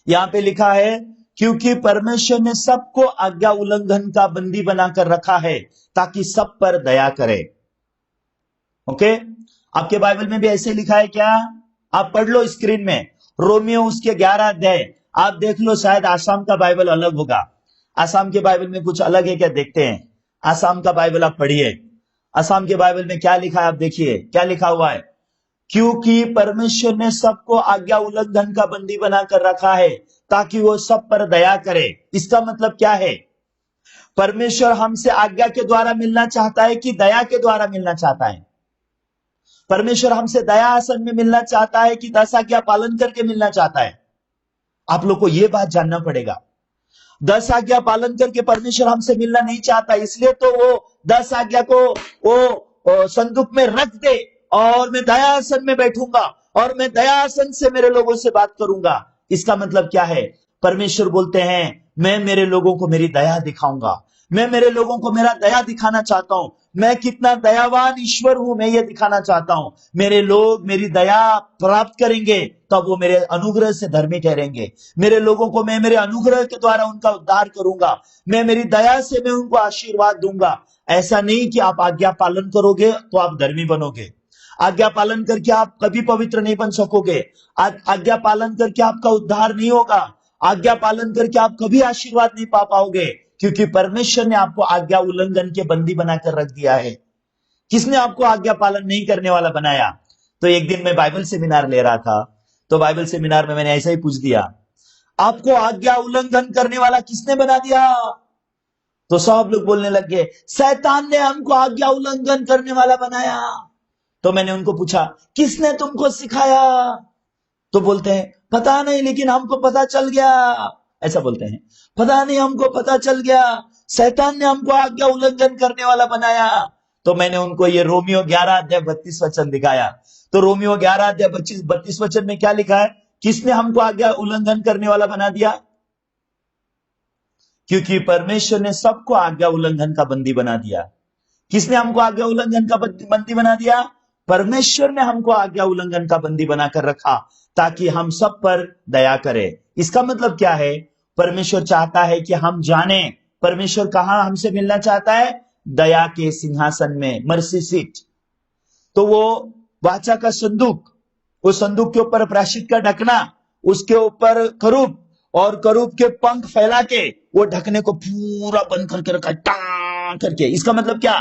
यहां पे लिखा है, क्योंकि परमेश्वर ने सबको आज्ञा उल्लंघन का बंदी बनाकर रखा है ताकि सब पर दया करे। ओके, आपके बाइबल में भी ऐसे लिखा है क्या? आप पढ़ लो स्क्रीन में, रोमियो उसके 11 अध्याय आप देख लो। शायद आसाम का बाइबल अलग होगा, आसाम के बाइबल में कुछ अलग है क्या? देखते हैं आसाम का बाइबल, आप पढ़िए। आसाम के बाइबल में क्या लिखा है आप देखिए, क्या लिखा हुआ है? क्योंकि परमेश्वर ने सबको आज्ञा उल्लंघन का बंदी बनाकर रखा है ताकि वो सब पर दया करे। इसका मतलब क्या है? परमेश्वर हमसे आज्ञा के द्वारा मिलना चाहता है कि दया के द्वारा मिलना चाहता है? परमेश्वर हमसे दया आसन में मिलना चाहता है कि 10 आज्ञा पालन करके मिलना चाहता है? आप लोग को यह बात जानना पड़ेगा। 10 आज्ञा पालन करके परमेश्वर हमसे मिलना नहीं चाहता, इसलिए तो वो 10 आज्ञा को वो संदूक में रख दे और मैं दया आसन में बैठूंगा और मैं दयासन से मेरे लोगों से बात करूंगा। इसका मतलब क्या है? परमेश्वर बोलते हैं मैं मेरे लोगों को मेरी दया दिखाऊंगा, मैं मेरे लोगों को मेरा दया दिखाना चाहता हूं, मैं कितना दयावान ईश्वर हूं मैं ये दिखाना चाहता हूं। मेरे लोग मेरी दया प्राप्त करेंगे तब वो मेरे अनुग्रह से धर्मी ठहरेंगे। मेरे लोगों को मैं मेरे अनुग्रह के द्वारा उनका उद्धार करूंगा, मैं मेरी दया से मैं उनको आशीर्वाद दूंगा। ऐसा नहीं कि आप आज्ञा पालन करोगे तो आप धर्मी बनोगे, आज्ञा पालन करके आप कभी पवित्र नहीं बन सकोगे, आज्ञा पालन करके आपका उद्धार नहीं होगा, आज्ञा पालन करके आप कभी आशीर्वाद नहीं पा पाओगे, क्योंकि परमेश्वर ने आपको आज्ञा उल्लंघन के बंदी बनाकर रख दिया है। किसने आपको आज्ञा पालन नहीं करने वाला बनाया? तो एक दिन मैं बाइबल सेमिनार ले रहा था, तो बाइबल सेमिनार में मैंने ऐसा ही पूछ दिया, आपको आज्ञा उल्लंघन करने वाला किसने बना दिया? तो सब लोग बोलने लग गए, शैतान ने हमको आज्ञा उल्लंघन करने वाला बनाया। तो मैंने उनको पूछा, किसने तुमको सिखाया? तो बोलते हैं पता नहीं, लेकिन हमको पता चल गया। ऐसा बोलते हैं, पता नहीं हमको पता चल गया, शैतान ने हमको आज्ञा उल्लंघन करने वाला बनाया। तो मैंने उनको ये रोमियो 11 अध्याय 32 वचन दिखाया। तो रोमियो 11 अध्याय 32 वचन में क्या लिखा है? किसने हमको आज्ञा उल्लंघन करने वाला बना दिया? क्योंकि परमेश्वर ने सबको आज्ञा उल्लंघन का बंदी बना दिया। किसने हमको आज्ञा उल्लंघन का बंदी बना दिया? परमेश्वर ने हमको आज्ञा उल्लंघन का बंदी बनाकर रखा ताकि हम सब पर दया करे। इसका मतलब क्या है? परमेश्वर चाहता है कि हम जाने परमेश्वर कहां हमसे मिलना चाहता है? दया के सिंहासन में, मर्सी सीट। तो वो वाचा का संदूक, वो संदूक के ऊपर प्रायश्चित का ढकना, उसके ऊपर करूब और करूब के पंख फैला के वो ढकने को पूरा बंद करके रखा टां करके। इसका मतलब क्या?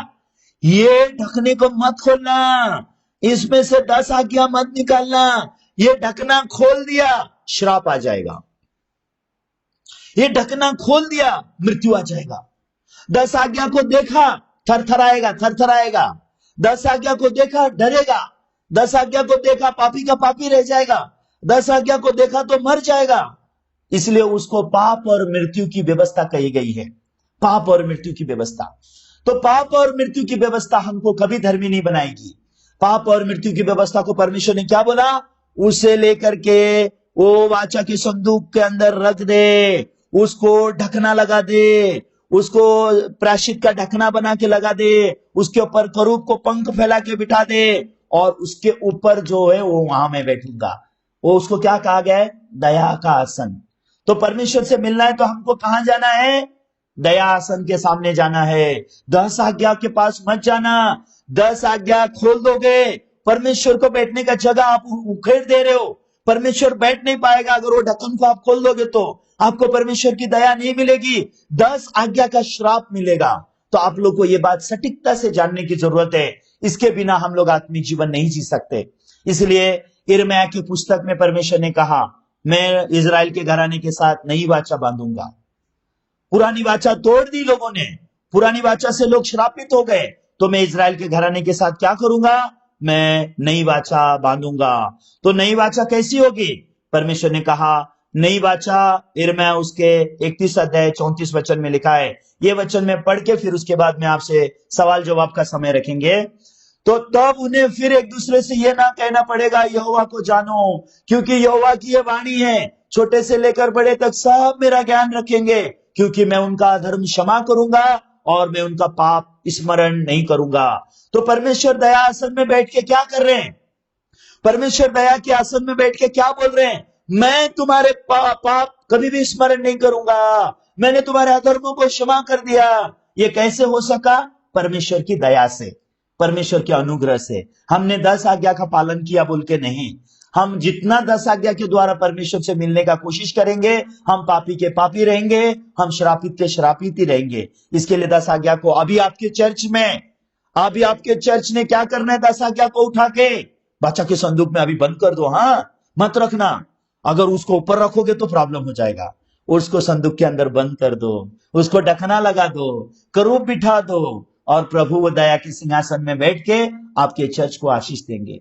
ये ढकने को मत खोलना, इसमें से 10 आज्ञा मत निकालना। ये ढकना खोल दिया श्राप आ जाएगा, ये ढकना खोल दिया मृत्यु आ जाएगा। 10 आज्ञा को देखा थरथराएगा, थरथराएगा। 10 आज्ञा को देखा डरेगा, 10 आज्ञा को देखा पापी का पापी रह जाएगा, 10 आज्ञा को देखा तो मर जाएगा। इसलिए उसको पाप और मृत्यु की व्यवस्था कही गई है, पाप और मृत्यु की व्यवस्था। तो पाप और मृत्यु की व्यवस्था हमको कभी धर्मी नहीं बनाएगी। पाप और मृत्यु की व्यवस्था को परमेश्वर ने क्या बोला? उसे लेकर के वो वाचा के संदूक के अंदर रख दे, उसको ढकना लगा दे, उसको प्रायश्चित का ढकना बना के लगा दे, उसके ऊपर करूब को पंख फैला के बिठा दे और उसके ऊपर जो है वो वहां मैं बैठूंगा। वो उसको क्या कहा गया है? दया का आसन। तो परमेश्वर से मिलना है तो हमको कहां जाना है? दया आसन के सामने जाना है। 10 आज्ञा के पास मत जाना। 10 आज्ञा खोल दोगे, परमेश्वर को बैठने का जगह आप उखेड़ दे रहे हो। परमेश्वर बैठ नहीं पाएगा अगर वो ढक्कन को आप खोल दोगे, तो आपको परमेश्वर की दया नहीं मिलेगी, 10 आज्ञा का श्राप मिलेगा। तो आप लोग को ये बात सटीकता से जानने की जरूरत है, इसके बिना हम लोग आत्मिक जीवन नहीं जी सकते। इसलिए यिर्मयाह की पुस्तक में परमेश्वर ने कहा, मैं इजराइल के घराने के साथ नई वाचा बांधूंगा। पुरानी वाचा तोड़ दी लोगों ने, पुरानी वाचा से लोग श्रापित हो गए, तो मैं इजराइल के घराने के साथ क्या करूंगा? मैं नई वाचा बांधूंगा। तो नई वाचा कैसी होगी? परमेश्वर ने कहा नई वाचा, यिर्मयाह उसके 31 अध्याय 34 वचन में लिखा है। ये वचन में पढ़ के फिर उसके बाद में आपसे सवाल जवाब का समय रखेंगे। तो तब उन्हें फिर एक दूसरे से यह ना कहना पड़ेगा यहोवा को जानो, क्योंकि यहोवा की यह वाणी है, छोटे से लेकर बड़े तक सब मेरा ज्ञान रखेंगे, क्योंकि मैं उनका अधर्म क्षमा करूंगा और मैं उनका पाप स्मरण नहीं करूंगा। तो परमेश्वर दया आसन में बैठ के क्या कर रहे हैं? परमेश्वर दया के आसन में बैठ के क्या बोल रहे हैं? मैं तुम्हारे पाप कभी भी स्मरण नहीं करूंगा, मैंने तुम्हारे अधर्मों को क्षमा कर दिया। ये कैसे हो सका? परमेश्वर की दया से, परमेश्वर के अनुग्रह से। हमने 10 आज्ञा का पालन किया बोल के नहीं। हम जितना 10 आज्ञा के द्वारा परमेश्वर से मिलने का कोशिश करेंगे, हम पापी के पापी रहेंगे, हम श्रापित के श्रापित ही रहेंगे। इसके लिए 10 आज्ञा को अभी आपके चर्च ने क्या करना है? 10 आज्ञा को उठा के वाचा के संदूक में अभी बंद कर दो। हाँ, मत रखना। अगर उसको ऊपर रखोगे तो प्रॉब्लम हो जाएगा। उसको संदूक के अंदर बंद कर दो, उसको ढकना लगा दो, करूब बिठा दो, और प्रभु वो दया के सिंहासन में बैठ के आपके चर्च को आशीष देंगे।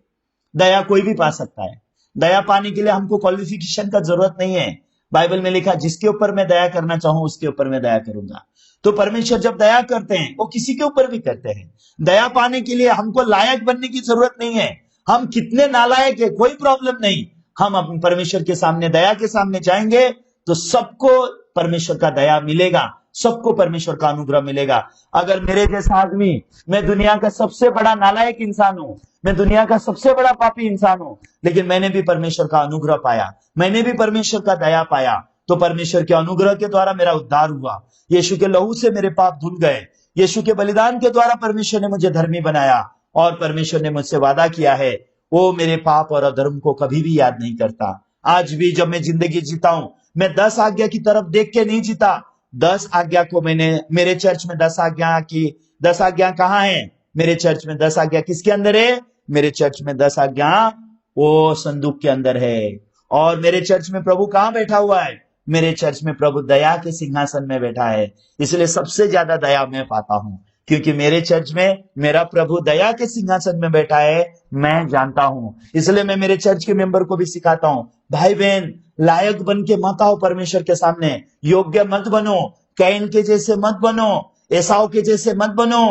दया कोई भी पा सकता है। दया पाने के लिए हमको क्वालिफिकेशन का जरूरत नहीं है। बाइबल में लिखा, जिसके ऊपर मैं दया करना चाहूं उसके ऊपर मैं दया करूंगा। तो परमेश्वर जब दया करते हैं वो किसी के ऊपर भी करते हैं। दया पाने के लिए हमको लायक बनने की जरूरत नहीं है, हम कितने नालायक है, कोई प्रॉब्लम नहीं। हम अपने परमेश्वर के सामने, दया के सामने जाएंगे तो सबको परमेश्वर का दया मिलेगा, सबको परमेश्वर का अनुग्रह मिलेगा। अगर मेरे जैसा आदमी, मैं दुनिया का सबसे बड़ा नालायक इंसान हूं, मैं दुनिया का सबसे बड़ा पापी इंसान हूं, लेकिन मैंने भी परमेश्वर का अनुग्रह पाया, मैंने भी परमेश्वर का दया पाया, तो परमेश्वर के अनुग्रह के द्वारा मेरा उद्धार हुआ। यीशु के लहू से मेरे पाप धुल गए, यीशु के बलिदान के द्वारा परमेश्वर ने मुझे धर्मी बनाया, और परमेश्वर ने मुझसे वादा किया है वो मेरे पाप और अधर्म को कभी भी याद नहीं करता। आज भी जब मैं जिंदगी जीता हूं, मैं 10 आज्ञा की तरफ देख के नहीं जीता। 10 आज्ञा को मैंने, मेरे चर्च में 10 आज्ञा कहाँ है? मेरे चर्च में 10 आज्ञा किसके अंदर है? मेरे चर्च में 10 आज्ञा वो संदूक के अंदर है। और मेरे चर्च में प्रभु कहाँ बैठा हुआ है? मेरे चर्च में प्रभु दया के सिंहासन में बैठा है। इसलिए सबसे ज्यादा दया मैं पाता हूं, क्योंकि मेरे चर्च में मेरा प्रभु दया के सिंहासन में बैठा है, मैं जानता हूं। इसलिए मैं मेरे चर्च के मेंबर को भी सिखाता हूं, भाई बहन, लायक बन के मत आओ परमेश्वर के सामने, योग्य मत बनो, कैन के जैसे मत बनो, एसाव के जैसे मत बनो,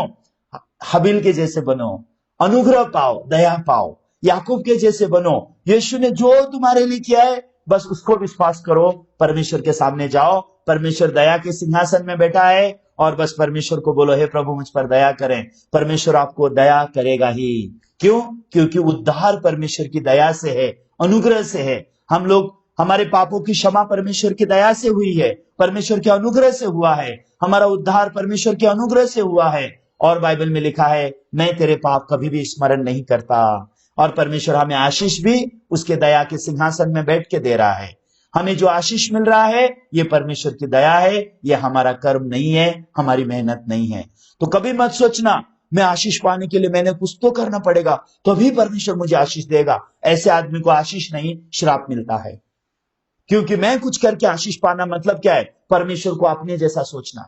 हबील के जैसे बनो, अनुग्रह पाओ, दया पाओ, याकूब के जैसे बनो। यीशु ने जो तुम्हारे लिए किया है बस उसको विश्वास करो, परमेश्वर के सामने जाओ, परमेश्वर दया के सिंहासन में बैठा है, और बस परमेश्वर को बोलो, हे प्रभु मुझ पर दया करें। परमेश्वर आपको दया करेगा ही। क्यों? क्योंकि उद्धार परमेश्वर की दया से है, अनुग्रह से है। हम लोग, हमारे पापों की क्षमा परमेश्वर की दया से हुई है, परमेश्वर के अनुग्रह से हुआ है। हमारा उद्धार परमेश्वर के अनुग्रह से हुआ है। और बाइबल में लिखा है, मैं तेरे पाप कभी भी स्मरण नहीं करता। और परमेश्वर हमें आशीष भी उसके दया के सिंहासन में बैठ के दे रहा है। हमें जो आशीष मिल रहा है ये परमेश्वर की दया है, ये हमारा कर्म नहीं है, हमारी मेहनत नहीं है। तो कभी मत सोचना मैं आशीष पाने के लिए मैंने कुछ तो करना पड़ेगा तभी परमेश्वर मुझे आशीष देगा। ऐसे आदमी को आशीष नहीं, श्राप मिलता है। क्योंकि मैं कुछ करके आशीष पाना मतलब क्या है? परमेश्वर को अपने जैसा सोचना।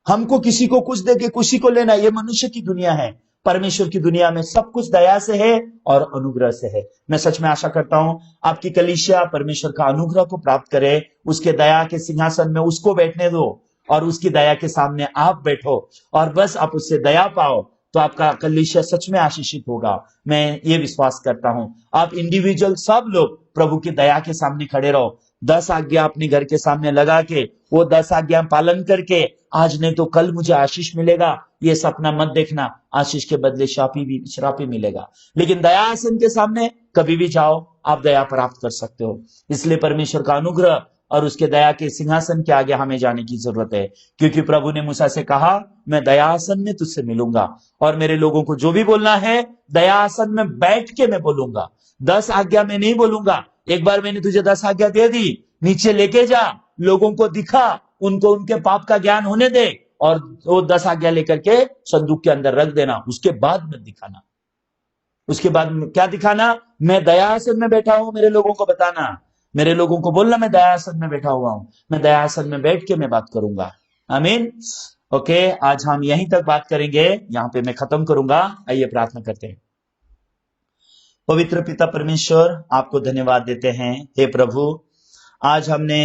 हमको किसी को कुछ दे के किसी को लेना, ये मनुष्य की दुनिया है। परमेश्वर की दुनिया में सब कुछ दया से है और अनुग्रह से है। मैं सच में आशा करता हूं आपकी कलीसिया परमेश्वर का अनुग्रह को प्राप्त करे, उसके दया के सिंहासन में उसको बैठने दो, और उसकी दया के सामने आप बैठो, और बस आप उससे दया पाओ, तो आपका कलीसिया सच में आशीषित होगा। मैं ये विश्वास करता हूं। आप इंडिविजुअल सब लोग प्रभु की दया के सामने खड़े रहो। 10 आज्ञा अपने घर के सामने लगा के, वो 10 आज्ञा पालन करके, आज नहीं तो कल मुझे आशीष मिलेगा, ये सपना मत देखना। आशीष के बदले श्राप मिलेगा। लेकिन दया आसन के सामने कभी भी जाओ, आप दया प्राप्त कर सकते हो। इसलिए परमेश्वर का अनुग्रह और उसके दया के सिंहासन के आगे हमें जाने की जरूरत है। क्योंकि प्रभु ने मूसा से कहा, मैं दया आसन में तुझसे मिलूंगा, और मेरे लोगों को जो भी बोलना है दया आसन में बैठ के मैं बोलूंगा। 10 आज्ञा में नहीं बोलूंगा। एक बार मैंने तुझे 10 आज्ञा दे दी, नीचे लेके जा, लोगों को दिखा, उनको उनके पाप का ज्ञान होने दे, और वो 10 आज्ञा लेकर के संदूक के अंदर रख देना। उसके बाद में दिखाना, उसके बाद क्या दिखाना? मैं दया आसन में बैठा हूं, मेरे लोगों को बताना, मेरे लोगों को बोलना मैं दया आसन में बैठा हुआ हूं, मैं दया आसन में बैठ के मैं बात करूंगा। आमीन। ओके, आज हम यहीं तक बात करेंगे, यहां पे मैं खत्म करूंगा। आइए प्रार्थना करते हैं। पवित्र पिता परमेश्वर, आपको धन्यवाद देते हैं। हे प्रभु, आज हमने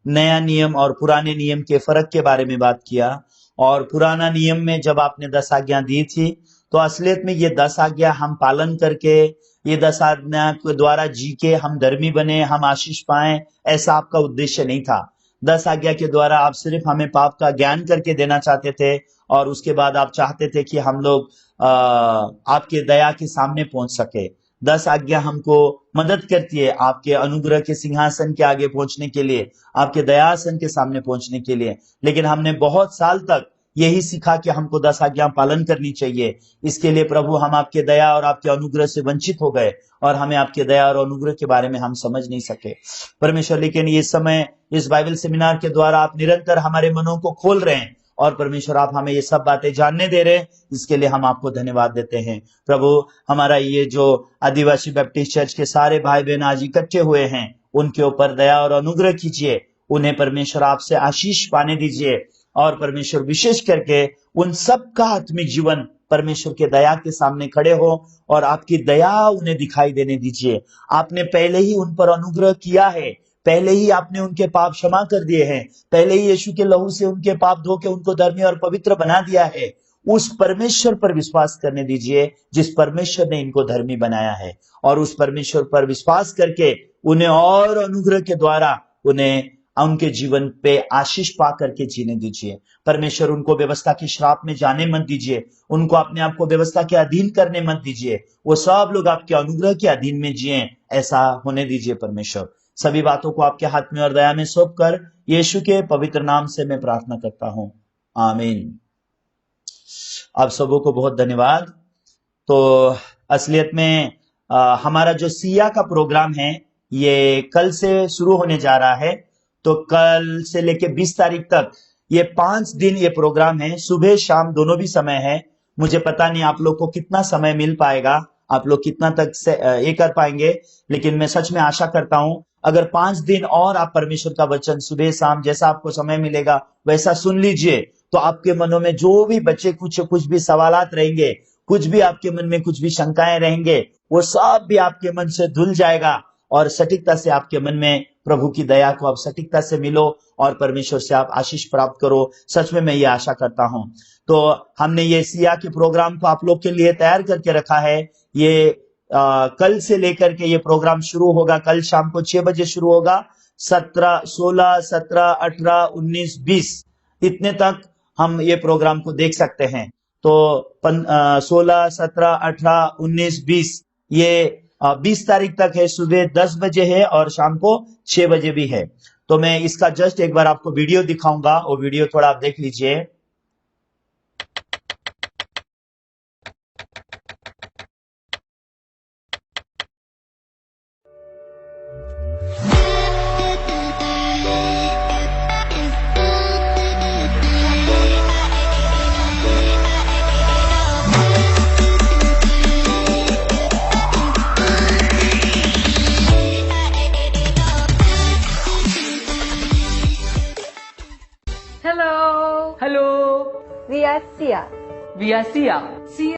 नया नियम और पुराने नियम के फर्क के बारे में बात किया। और पुराना नियम में जब आपने 10 आज्ञा दी थी, तो असलियत में ये 10 आज्ञा हम पालन करके, ये 10 आज्ञा के द्वारा जी के हम धर्मी बने, हम आशीष पाएं, ऐसा आपका उद्देश्य नहीं था। 10 आज्ञा के द्वारा आप सिर्फ हमें पाप का ज्ञान करके देना चाहते थे, और उसके बाद आप चाहते थे कि हम लोग आपके दया के सामने पहुंच सके। 10 आज्ञा हमको मदद करती है आपके अनुग्रह के सिंहासन के आगे पहुंचने के लिए, आपके दयासन के सामने पहुंचने के लिए। लेकिन हमने बहुत साल तक यही सीखा कि हमको 10 आज्ञा पालन करनी चाहिए। इसके लिए प्रभु हम आपके दया और आपके अनुग्रह से वंचित हो गए, और हमें आपके दया और अनुग्रह के बारे में हम समझ नहीं सके परमेश्वर। लेकिन इस समय इस बाइबल सेमिनार के द्वारा आप निरंतर हमारे मनों को खोल रहे हैं, और परमेश्वर आप हमें ये सब बातें जानने दे रहे हैं। इसके लिए हम आपको धन्यवाद देते हैं। प्रभु, हमारा ये जो आदिवासी बैप्टिस्ट चर्च के सारे भाई बहन आज इकट्ठे हुए हैं, उनके ऊपर दया और अनुग्रह कीजिए, उन्हें परमेश्वर आपसे आशीष पाने दीजिए। और परमेश्वर विशेष करके उन सब का आत्मिक जीवन परमेश्वर के दया के सामने खड़े हो, और आपकी दया उन्हें दिखाई देने दीजिए। आपने पहले ही उन पर अनुग्रह किया है, पहले ही आपने उनके पाप क्षमा कर दिए हैं, पहले ही यीशु के लहू से उनके पाप धो के उनको धर्मी और पवित्र बना दिया है। उस परमेश्वर पर विश्वास करने दीजिए जिस परमेश्वर ने इनको धर्मी बनाया है, और उस परमेश्वर पर विश्वास करके उन्हें और अनुग्रह के द्वारा उन्हें उनके जीवन पे आशीष पा करके जीने दीजिए। परमेश्वर उनको व्यवस्था की श्राप में जाने मत दीजिए, उनको अपने आप को व्यवस्था के अधीन करने मत दीजिए। वो सब लोग आपके अनुग्रह के अधीन में जिए, ऐसा होने दीजिए परमेश्वर। सभी बातों को आपके हाथ में और दया में सौंप कर यीशु के पवित्र नाम से मैं प्रार्थना करता हूं, आमीन। आप सबों को बहुत धन्यवाद। तो असलियत में हमारा जो सिया का प्रोग्राम है ये कल से शुरू होने जा रहा है। तो कल से लेके 20 तारीख तक ये 5 दिन ये प्रोग्राम है, सुबह शाम दोनों भी समय है। मुझे पता नहीं आप लोग को कितना समय मिल पाएगा, आप लोग कितना तक से ये कर पाएंगे, लेकिन मैं सच में आशा करता हूं अगर 5 दिन और आप परमेश्वर का वचन सुबह शाम जैसा आपको समय मिलेगा वैसा सुन लीजिए, तो आपके मनों में जो भी बच्चे कुछ भी सवालात रहेंगे, कुछ भी आपके मन में कुछ भी शंकाएं रहेंगे, वो सब भी आपके मन से धुल जाएगा और सटीकता से आपके मन में प्रभु की दया को आप सटीकता से मिलो और परमेश्वर से आप आशीष प्राप्त करो। सच में मैं ये आशा करता हूं। तो हमने ये सिया के प्रोग्राम को आप लोग के लिए तैयार करके रखा है। ये कल से लेकर के ये प्रोग्राम शुरू होगा, कल शाम को 6 बजे शुरू होगा। 16, 17, 18, 19, 20 इतने तक हम ये प्रोग्राम को देख सकते हैं। तो 16, 17, 18, 19, 20 ये 20 तारीख तक है, सुबह 10 बजे है और शाम को 6 बजे भी है। तो मैं इसका जस्ट एक बार आपको वीडियो दिखाऊंगा, वो वीडियो थोड़ा आप देख लीजिए। Hello. Hello, We are Sia. we are Sia.